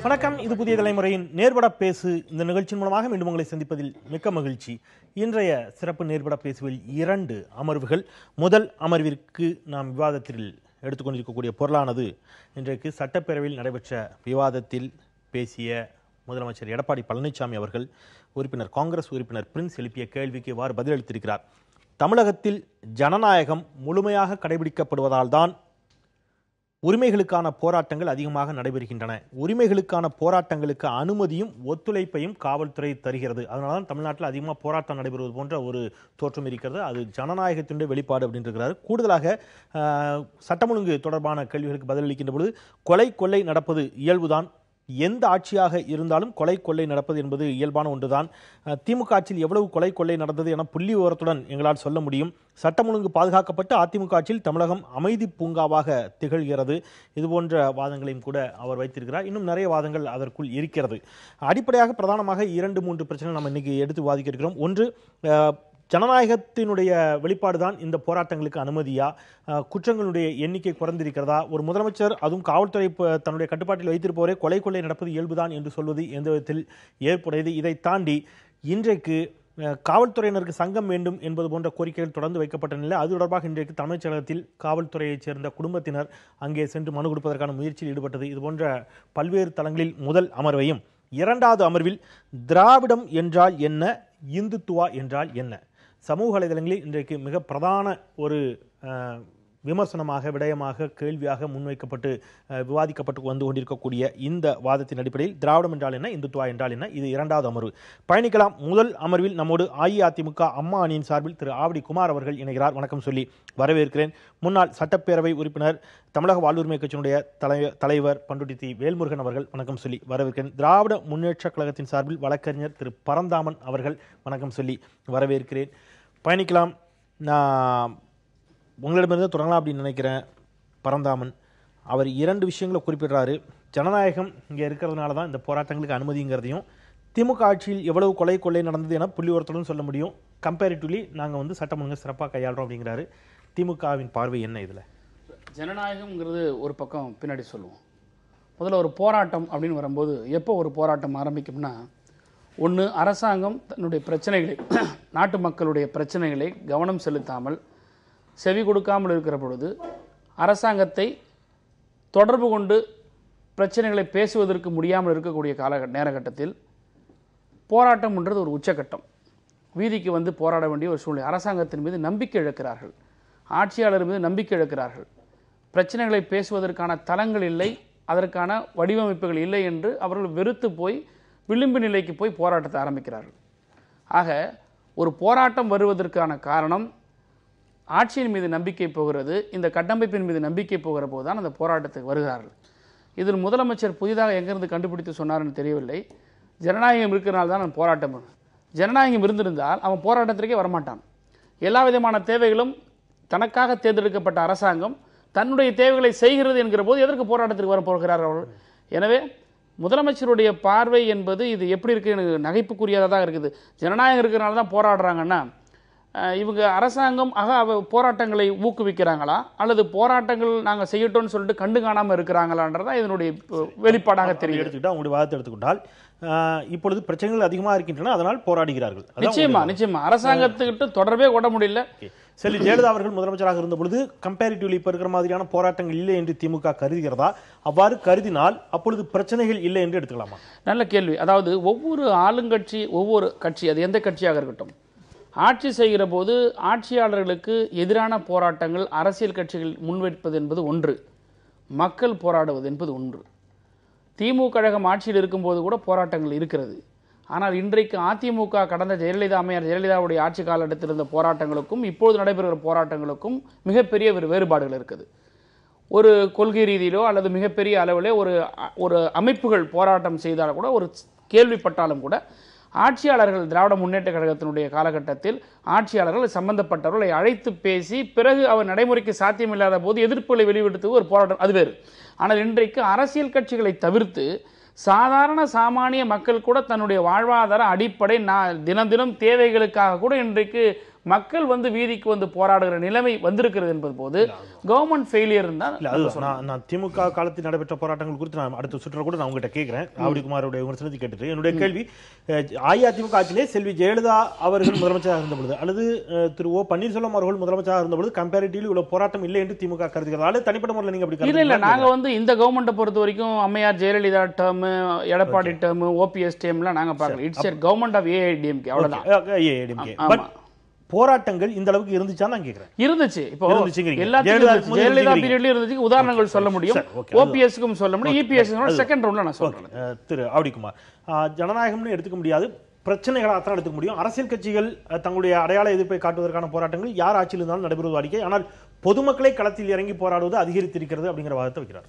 வணக்கம், இது புதிய தலைமுறையின் நேர்பட பேசு. இந்த நிகழ்ச்சியின் மூலமாக மீண்டும் உங்களை சந்திப்பதில் மிக்க மகிழ்ச்சி. இன்றைய சிறப்பு நேர்பட பேசுவில் 2 அமர்வுகள். முதல் அமர்விற்கு நாம் விவாதத்தில் எடுத்துக்கொண்டிருக்கக்கூடிய பொருளானது, இன்றைக்கு சட்டப்பேரவையில் நடைபெற்ற விவாதத்தில் பேசிய முதலமைச்சர் எடப்பாடி பழனிசாமி அவர்கள் காங்கிரஸ் உறுப்பினர் பிரின்ஸ் எழுப்பிய கேள்விக்கு இவ்வாறு பதிலளித்திருக்கிறார். தமிழகத்தில் ஜனநாயகம் முழுமையாக கடைபிடிக்கப்படுவதால் தான் உரிமைகளுக்கான போராட்டங்கள் அதிகமாக நடைபெறுகின்றன. உரிமைகளுக்கான போராட்டங்களுக்கு அனுமதியும் ஒத்துழைப்பையும் காவல்துறை தருகிறது. அதனால தான் தமிழ்நாட்டில் அதிகமாக போராட்டம் நடைபெறுவது போன்ற ஒரு தோற்றம் இருக்கிறது. அது ஜனநாயகத்தினுடைய வெளிப்பாடு அப்படின்னு இருக்கிறார். கூடுதலாக சட்டம் ஒழுங்கு தொடர்பான கேள்விகளுக்கு பதிலளிக்கின்ற பொழுது, கொலை கொள்ளை நடப்பது இயல்புதான், எந்த ஆட்சியாக இருந்தாலும் கொலை கொள்ளை நடப்பது என்பது இயல்பான ஒன்றுதான். திமுக ஆட்சியில் எவ்வளவு கொலை கொள்ளை நடந்தது என புள்ளி விவரத்துடன் எங்களால் சொல்ல முடியும். சட்டம் ஒழுங்கு பாதுகாக்கப்பட்டு அதிமுக ஆட்சியில் தமிழகம் அமைதி பூங்காவாக திகழ்கிறது. இதுபோன்ற வாதங்களையும் கூட அவர் வைத்திருக்கிறார். இன்னும் நிறைய வாதங்கள் அதற்குள் இருக்கிறது. அடிப்படையாக பிரதானமாக 2-3 பிரச்சனைகள் நம்ம இன்னைக்கு எடுத்து வாதிக்க இருக்கிறோம். ஒன்று, ஜனநாயகத்தினுடைய வெளிப்பாடு தான் இந்த போராட்டங்களுக்கு அனுமதியா? குற்றங்களுடைய எண்ணிக்கை குறைந்திருக்கிறதா? ஒரு முதலமைச்சர், அதுவும் காவல்துறை தன்னுடைய கட்டுப்பாட்டில் வைத்திருப்பவரே கொலை கொள்ளை நடப்பது இயல்புதான் என்று சொல்வது எந்த விதத்தில் ஏற்புடையது? இதை தாண்டி இன்றைக்கு காவல்துறையினருக்கு சங்கம் வேண்டும் என்பது போன்ற கோரிக்கைகள் தொடர்ந்து வைக்கப்பட்ட நிலை. அது தொடர்பாக இன்றைக்கு தலைமைச் செயலகத்தில் காவல்துறையைச் சேர்ந்த குடும்பத்தினர் அங்கே சென்று மனு கொடுப்பதற்கான முயற்சியில் ஈடுபட்டது. இதுபோன்ற பல்வேறு தளங்களில் முதல் அமர்வையும், 2வது அமர்வில் திராவிடம் என்றால் என்ன, இந்துத்துவா என்றால் என்ன, சமூக வலைதளங்களில் இன்றைக்கு மிக பிரதான ஒரு விமர்சனமாக, விடயமாக, கேள்வியாக முன்வைக்கப்பட்டு விவாதிக்கப்பட்டு வந்து கொண்டிருக்கக்கூடிய இந்த வாதத்தின் அடிப்படையில் திராவிடம் என்றால் என்ன, இந்துத்துவா என்றால் என்ன, இது 2வது அமர்வு. பயணிக்கலாம். முதல் அமர்வில் நம்மோடு அஇஅதிமுக அம்மா அணியின் சார்பில் திரு ஆவடி குமார் அவர்கள் இணைகிறார். வணக்கம் சொல்லி வரவேற்கிறேன். முன்னாள் சட்டப்பேரவை உறுப்பினர், தமிழக வாழ்வுரிமை கட்சியினுடைய தலைவர் பண்டுட்டி வேல்முருகன் அவர்கள், வணக்கம் சொல்லி வரவேற்கிறேன். திராவிட முன்னேற்ற கழகத்தின் சார்பில் வழக்கறிஞர் திரு பரந்தாமன் அவர்கள், வணக்கம் சொல்லி வரவேற்கிறேன். பயணிக்கலாம். நான் உங்களிடமிருந்து தொடங்கலாம் அப்படின்னு நினைக்கிறேன். பரந்தாமன் அவர் 2 விஷயங்களை குறிப்பிடுறாரு. ஜனநாயகம் இங்கே இருக்கிறதுனால தான் இந்த போராட்டங்களுக்கு அனுமதிங்கிறதையும், திமுக ஆட்சியில் எவ்வளவு கொலை கொள்ளை நடந்தது என புள்ளி விவரத்துடன் சொல்ல முடியும், கம்பேரிட்டிவ்லி நாங்கள் வந்து சட்டம் ஒழுங்கு சிறப்பாக கையாளுறோம் அப்படிங்கிறாரு. திமுகவின் பார்வை என்ன இதில்? ஜனநாயகம்ங்கிறது ஒரு பக்கம் பின்னாடி சொல்லுவோம். முதல்ல ஒரு போராட்டம் அப்படின்னு வரும்போது எப்போ ஒரு போராட்டம் ஆரம்பிக்கும்னா, ஒன்று அரசாங்கம் தன்னுடைய பிரச்சனைகளை, நாட்டு மக்களுடைய பிரச்சனைகளை கவனம் செலுத்தாமல் செவி கொடுக்காமல் இருக்கிற பொழுது, அரசாங்கத்தை தொடர்பு கொண்டு பிரச்சனைகளை பேசுவதற்கு முடியாமல் இருக்கக்கூடிய நேரகட்டத்தில் போராட்டம்ன்றது ஒரு உச்சகட்டம். வீதிக்கு வந்து போராட வேண்டிய ஒரு சூழ்நிலை. அரசாங்கத்தின் மீது நம்பிக்கை இழக்கிறார்கள், ஆட்சியாளர் மீது நம்பிக்கை இழக்கிறார்கள், பிரச்சனைகளை பேசுவதற்கான தளங்கள் இல்லை, அதற்கான வடிவமைப்புகள் இல்லை என்று அவர்கள் வெறுத்து போய் விளிம்பு நிலைக்கு போய் போராட்டத்தை ஆரம்பிக்கிறார்கள். ஆக ஒரு போராட்டம் வருவதற்கான காரணம், ஆட்சியின் மீது நம்பிக்கை போகிறது, இந்த கட்டமைப்பின் மீது நம்பிக்கை போகிற போது தான் அந்த போராட்டத்துக்கு வருகிறார்கள். இதில் முதலமைச்சர் புதிதாக எங்கிருந்து கண்டுபிடித்து சொன்னார்னு தெரியவில்லை. ஜனநாயகம் இருக்கிறனால தான் அவன் போராட்டம். ஜனநாயகம் இருந்திருந்தால் அவன் போராட்டத்திற்கே வரமாட்டான். எல்லா விதமான தேவைகளும் தனக்காக தேர்ந்தெடுக்கப்பட்ட அரசாங்கம் தன்னுடைய தேவைகளை செய்கிறது என்கிற போது எதற்கு போராட்டத்திற்கு வரப்போகிறார்கள்? எனவே முதலமைச்சருடைய பார்வை என்பது இது எப்படி இருக்கு, எனக்கு நகைப்புக்குரியதாக இருக்குது. ஜனநாயகம் இருக்கிறனால தான் போராடுறாங்கன்னா, இவங்க அரசாங்கம் போராட்டங்களை ஊக்குவிக்கிறாங்களா, அல்லது போராட்டங்கள் நாங்கள் செய்யட்டோம்னு சொல்லிட்டு கண்டு காணாமல் இருக்கிறாங்களான்றதான் இதனுடைய வெளிப்பாடாக தெரியும். எடுத்துக்கிட்டா உங்களுடைய வாதத்தை எடுத்துக்கொண்டால், இப்பொழுது பிரச்சனைகள் அதிகமாக இருக்கின்றன, அதனால் போராடுகிறார்கள். நிச்சயமா அரசாங்கத்துக்கிட்ட தொடர்பே கொட முடியல. சரி, ஜெயலலிதா அவர்கள் முதலமைச்சராக இருந்த பொழுது கம்பேரிட்டிவ்லி இப்ப இருக்கிற மாதிரியான போராட்டங்கள் இல்லை என்று திமுக கருதுகிறதா? அவ்வாறு கருதினால் அப்பொழுது பிரச்சனைகள் இல்லை என்று எடுத்துக்கலாமா? நல்ல கேள்வி. அதாவது ஒவ்வொரு ஆளுங்கட்சி, ஒவ்வொரு கட்சி, அது எந்த கட்சியாக இருக்கட்டும், ஆட்சி செய்கிற போது ஆட்சியாளர்களுக்கு எதிரான போராட்டங்கள் அரசியல் கட்சிகள் முன்வைப்பது என்பது ஒன்று, மக்கள் போராடுவது என்பது ஒன்று. திமுக கழகம் ஆட்சியில் இருக்கும்போது கூட போராட்டங்கள் இருக்கிறது. ஆனால் இன்றைக்கு அதிமுக கடந்த அம்மையார் ஜெயலலிதாவுடைய ஆட்சி காலகட்டத்தில் இருந்த போராட்டங்களுக்கும் இப்பொழுது நடைபெறுகிற போராட்டங்களுக்கும் மிகப்பெரிய வேறுபாடுகள் இருக்குது. ஒரு கொள்கை ரீதியிலோ அல்லது மிகப்பெரிய அளவிலே ஒரு அமைப்புகள் போராட்டம் செய்தாலும் கூட, ஒரு கேள்விப்பட்டாலும் கூட, ஆட்சியாளர்கள் திராவிட முன்னேற்ற கழகத்தினுடைய காலகட்டத்தில் ஆட்சியாளர்கள் சம்பந்தப்பட்டவர்களை அழைத்து பேசி பிறகு அவர் நடைமுறைக்கு சாத்தியமில்லாத போது எதிர்ப்புகளை வெளியிடுத்து ஒரு போராட்டம், அது வேறு. ஆனால் இன்றைக்கு அரசியல் கட்சிகளை தவிர்த்து சாதாரண சாமானிய மக்கள் கூட தன்னுடைய வாழ்வாதார அடிப்படை தினம் தினம் தேவைகளுக்காக கூட இன்றைக்கு மக்கள் வந்து வீதிக்கு வந்து போராடுகிற நிலைமை வந்திருக்கிறது என்பது போது கவர்மெண்ட் ஃபெயிலியர் தான். நான் திமுக காலத்தில் நடைபெற்ற போராட்டங்கள் குறித்து நான் அடுத்த சுற்ற கூட நான் உங்ககிட்ட கேட்கிறேன். ஆவடிக்குமாரோட விமர்சனத்தை கேட்டுட்டு என்னுடைய கேள்வி, அஇஅதிமுக ஆட்சியிலே செல்வி ஜெயலலிதா அவர்கள் முதலமைச்சராக இருந்த பொழுது அல்லது திரு ஓ பன்னீர்செல்வம் அவர்கள் முதலமைச்சராக இருந்த பொழுது கம்பேரிட்டிவ்லி இவ்வளவு போராட்டம் இல்லை என்று திமுக கருதுகிறது. அல்லது தனிப்பட்ட முறையில் நீங்க அப்படி இல்ல நாங்க வந்து இந்த கவர்மெண்ட்டை பொறுத்த வரைக்கும் அம்மையார் Jayalalithaa term, Edappadi term, OPS டேர்ம்லாம் நாங்க பார்க்கல. It's a government of AIADMK, அவ்வளவுதான். போராட்டங்கள் இந்த அளவுக்கு இருந்துச்சான்னு நான் கேக்குறேன். இருந்துச்சு. இப்போ எல்லாத்துக்கும் ஜெயலலிதா பீரியட்லயும் இருந்துச்சு. உதாரணங்கள் சொல்ல முடியும், ஓபிஎஸ்க்கும் சொல்ல முடியும், இபிஎஸ் செகண்ட் ரவுண்ட்ல நான் சொல்றேன். திரு ஆவடிக்குமார், ஜனநாயகம்னு எடுத்துக்க முடியாது, பிரச்சனைகளை அத்தான் எடுத்துக்க முடியும். அரசியல் கட்சிகள் தங்களுடைய அடையாள எதிர்ப்பை காட்டுவதற்கான போராட்டங்கள் யார் ஆட்சியில் இருந்தாலும் நடைபெறுவது வாடிக்கை. ஆனால் பொதுமக்களை களத்தில் இறங்கி போராடுவது அதிகரித்திருக்கிறது அப்படிங்கிற வாதத்தை வைக்கிறார்.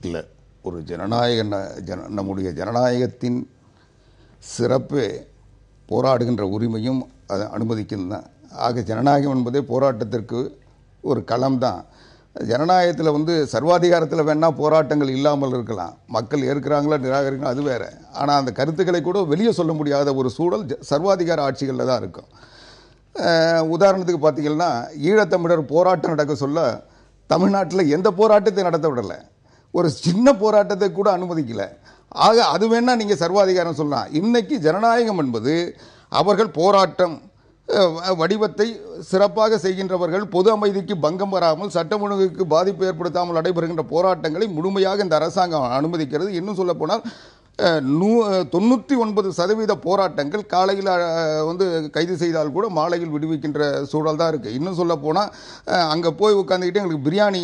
இல்ல, ஒரு நம்முடைய ஜனநாயகத்தின் சிறப்பு போராடுகின்ற உரிமையும் அதை அனுமதிக்கும் தான். ஆக ஜனநாயகம் என்பதே போராட்டத்திற்கு ஒரு களம் தான். ஜனநாயகத்தில் வந்து சர்வாதிகாரத்தில் வேணா போராட்டங்கள் இல்லாமல் இருக்கலாம், மக்கள் ஏற்கிறாங்களா நிராகரிக்கலாம் அது வேற. ஆனால் அந்த கருத்துக்களை கூட வெளியே சொல்ல முடியாத ஒரு சூழல் சர்வாதிகார ஆட்சிகளில் தான் இருக்கும். உதாரணத்துக்கு பார்த்தீங்கன்னா, ஈழத்தமிழர் போராட்டம் நடக்க சொல்ல தமிழ்நாட்டில் எந்த போராட்டத்தை நடத்த விடலை, ஒரு சின்ன போராட்டத்தை கூட அனுமதிக்கல. ஆக அது வேணா நீங்கள் சர்வாதிகாரம் சொல்லலாம். இன்னைக்கு ஜனநாயகம் என்பது அவர்கள் போராட்டம் வடிவத்தை சிறப்பாக செய்கின்றவர்கள், பொது அமைதிக்கு பங்கம் வராமல் சட்டம் ஒழுங்குக்கு பாதிப்பு ஏற்படுத்தாமல் நடைபெறுகின்ற போராட்டங்களை முழுமையாக இந்த அரசாங்கம் அனுமதிக்கிறது. இன்னும் சொல்ல போனால் 99% போராட்டங்கள் காலையில் வந்து கைது செய்தால் கூட மாலையில் விடுவிக்கின்ற சூழல் தான் இருக்குது. இன்னும் சொல்ல போனால் அங்கே போய் உட்காந்துக்கிட்டு எங்களுக்கு பிரியாணி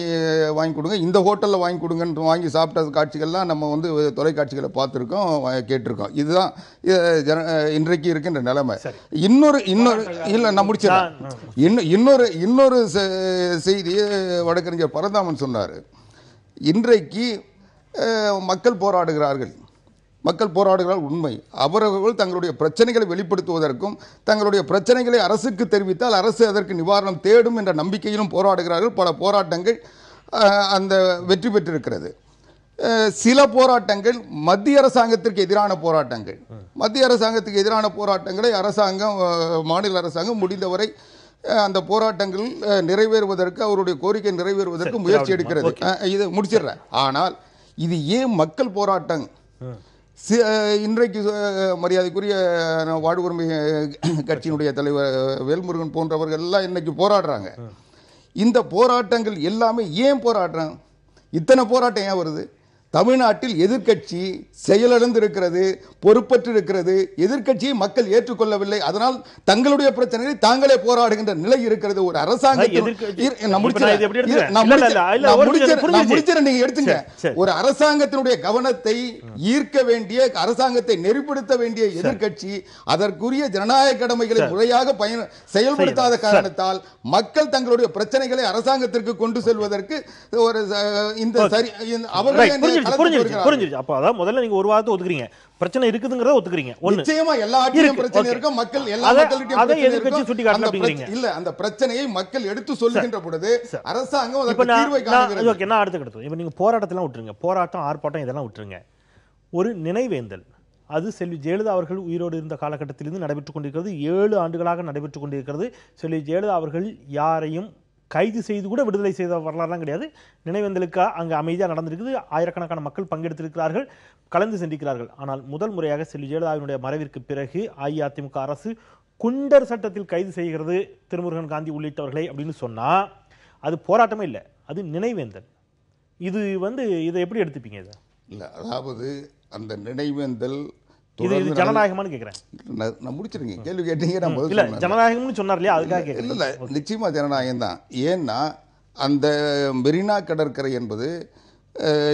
வாங்கி கொடுங்க, இந்த ஹோட்டலில் வாங்கி கொடுங்கன்னு வாங்கி சாப்பிட்ட காட்சிகள்லாம் நம்ம வந்து தொலைக்காட்சிகளை பார்த்துருக்கோம், கேட்டிருக்கோம். இதுதான் இன்றைக்கு இருக்கின்ற நிலைமை. இன்னொரு இல்லை நான் முடிச்சிடறேன். இன்னொரு செய்தியை வழக்கறிஞர் பரந்தாமன் சொன்னார். இன்றைக்கு மக்கள் போராடுகிறார்கள் உண்மை. அவர்கள் தங்களுடைய பிரச்சனைகளை வெளிப்படுத்துவதற்கும் தங்களுடைய பிரச்சனைகளை அரசுக்கு தெரிவித்தால் அரசு அதற்கு நிவாரணம் தேடும் என்ற நம்பிக்கையிலும் போராடுகிறார்கள். பல போராட்டங்கள் அந்த வெற்றி பெற்றிருக்கிறது. சில போராட்டங்கள் மத்திய அரசாங்கத்திற்கு எதிரான போராட்டங்கள். மத்திய அரசாங்கத்துக்கு எதிரான போராட்டங்களை மாநில அரசாங்கம் முடிந்தவரை அந்த போராட்டங்கள் நிறைவேறுவதற்கு, அவருடைய கோரிக்கை நிறைவேறுவதற்கு முயற்சி எடுக்கிறது. இது முடிச்சிடுறேன். ஆனால் இது ஏன் மக்கள் போராட்டம்? இன்றைக்கு மரியாதைக்குரிய வாழ்வுரிமை கட்சியினுடைய தலைவர் வேல்முருகன் போன்றவர்கள் எல்லாம் இன்னைக்கு போராடுறாங்க. இந்த போராட்டங்கள் எல்லாமே ஏன் போராட்டம்? இத்தனை போராட்டம் ஏன் வருது? தமிழ்நாட்டில் எதிர்க்கட்சி செயலிழந்து இருக்கிறது, பொறுப்பற்று இருக்கிறது. எதிர்க்கட்சியை மக்கள் ஏற்றுக்கொள்ளவில்லை. அதனால் தங்களுடைய பிரச்சனைகளை தாங்களே போராடுகின்ற நிலை இருக்கிறது. ஒரு அரசாங்கத்தினுடைய கவனத்தை ஈர்க்க வேண்டிய, அரசாங்கத்தை நெறிப்படுத்த வேண்டிய எதிர்க்கட்சி அதற்குரிய ஜனநாயக கடமைகளை முறையாக செயல்படுத்தாத காரணத்தால் மக்கள் தங்களுடைய பிரச்சனைகளை அரசாங்கத்திற்கு கொண்டு செல்வதற்கு ஒரு இந்த அவர்கள் புரிஞ்சிருச்சு. அப்ப அதான் முதல்ல நீங்க ஒரு வாரத்தை ஒதுக்குறீங்க, பிரச்சனை இருக்குதுங்கறத ஒத்துக்கிறீங்க. நிச்சயமா எல்லா ஆட்சியிலும் பிரச்சனை இருக்கும், மக்கள் எல்லா மக்கள்கிட்டயும் அதை எதிர்க்கட்சி சுட்டி காட்டுறீங்க. இல்ல, அந்த பிரச்சனையை மக்கள் எடுத்து சொல்லுகின்ற பொழுது அரசாங்கம் அதற்கு தீர்வை காண்கிறது. ஓகே, நான் அடுத்து கிடத்து. இப்ப நீங்க போராட்டத்தெல்லாம் விட்டுருங்க, போராட்டம் ஆர்ப்பாட்டம் இதெல்லாம் விட்டுருங்க. ஒரு நினைவேந்தல், அது செல்வி ஜெயலலிதா அவர்கள் உயிரோடு இருந்த காலகட்டத்திலிருந்து நடைபெற்றுக் கொண்டிருக்கிறது. 7 ஆண்டுகளாக நடைபெற்றுக் கொண்டிருக்கிறது. செல்வி ஜெயலலிதா அவர்கள் யாரையும் கைது செய்து கூட விடுதலை செய்த வரலாறுலாம் கிடையாது. நினைவேந்தலுக்கு அங்கே அமைதியாக நடந்திருக்குது. ஆயிரக்கணக்கான மக்கள் பங்கெடுத்திருக்கிறார்கள், கலந்து சென்றிருக்கிறார்கள். ஆனால் முதல் முறையாக செல்வி ஜெயலலிதாவினுடைய மறைவிற்கு பிறகு அஇஅதிமுக அரசு குண்டர் சட்டத்தில் கைது செய்கிறது திருமுருகன் காந்தி உள்ளிட்டவர்களை அப்படின்னு சொன்னா அது போராட்டமே இல்லை, அது நினைவேந்தல். இதை எப்படி எடுத்துப்பீங்க? இதை இல்லை, அதாவது அந்த நினைவேந்தல் இது ஜனநாயகமானு கேக்குறேன். நான் முடிச்சிருக்கேன், கேள்வி கேட்டீங்க. நான் இல்ல ஜனநாயகம்னு சொன்னார் இல்லையா, அதுக்காக கேட்கறேன். இல்ல, நிச்சயமா ஜனநாயகம் தான். ஏன்னா அந்த மெரினா கடற்கரை என்பது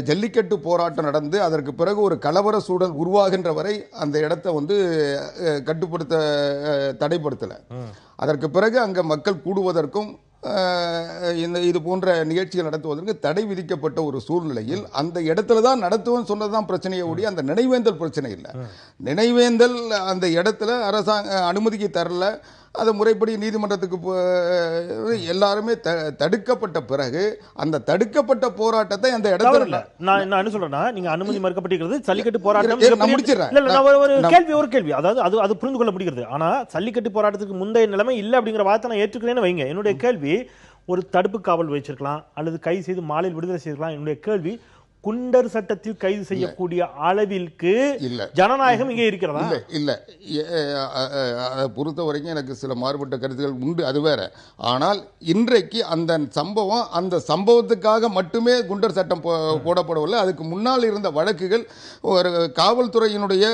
ஜல்லிக்கட்டு போராட்டம் நடந்து அதற்கு பிறகு ஒரு கலவர சூழல் உருவாகின்ற வரை அந்த இடத்தை கட்டுப்படுத்த தடைப்படுத்தலை. அதற்கு பிறகு அங்க மக்கள் கூடுவதற்கும் இது போன்ற நிகழ்ச்சிகள் நடத்துவதற்கு தடை விதிக்கப்பட்ட ஒரு சூழ்நிலையில் அந்த இடத்துல தான் நடத்துவோம் சொன்னதுதான் பிரச்சனையை ஓடி, அந்த நினைவேந்தல் பிரச்சனை இல்லை. நினைவேந்தல் அந்த இடத்துல அரசாங்க அனுமதிக்கு தரல, அதை முறைப்படி நீதிமன்றத்துக்கு எல்லாருமே தடுக்கப்பட்ட பிறகு அந்த தடுக்கப்பட்ட போராட்டத்தை அந்த இடத்துல நான் என்ன சொல்றேன்னா, நீங்க அனுமதி மறுக்கப்பட்டிருக்கிறது ஜல்லிக்கட்டு போராட்டம். நான் முடிச்சிடுறேன். ஒரு கேள்வி, அதாவது அது புரிந்து கொள்ள முடிகிறது. ஆனா ஜல்லிக்கட்டு போராட்டத்துக்கு முந்தைய நிலைமை இல்லை அப்படிங்கிற வார்த்தை நான் ஏற்றுக்கிறேன்னு வைங்க. என்னுடைய கேள்வி, ஒரு தடுப்பு காவல் வச்சிருக்கலாம் அல்லது கைது செய்து மாலையில் விடுதலை செய்திருக்கலாம். என்னுடைய கேள்வி, குண்டர் சட்டத்தில் கைது செய்யக்கூடிய அளவிற்கு ஜனநாயகம் இங்கே இருக்கிறதா? இல்ல அதை பொறுத்த வரைக்கும் எனக்கு சில மாறுபட்ட கருத்துக்கள் உண்டு, அது வேற. ஆனால் இன்றைக்கு அந்த சம்பவத்துக்காக மட்டுமே குண்டர் சட்டம் போடப்படவில்லை. அதுக்கு முன்னால் இருந்த வழக்குகள், ஒரு காவல்துறையினுடைய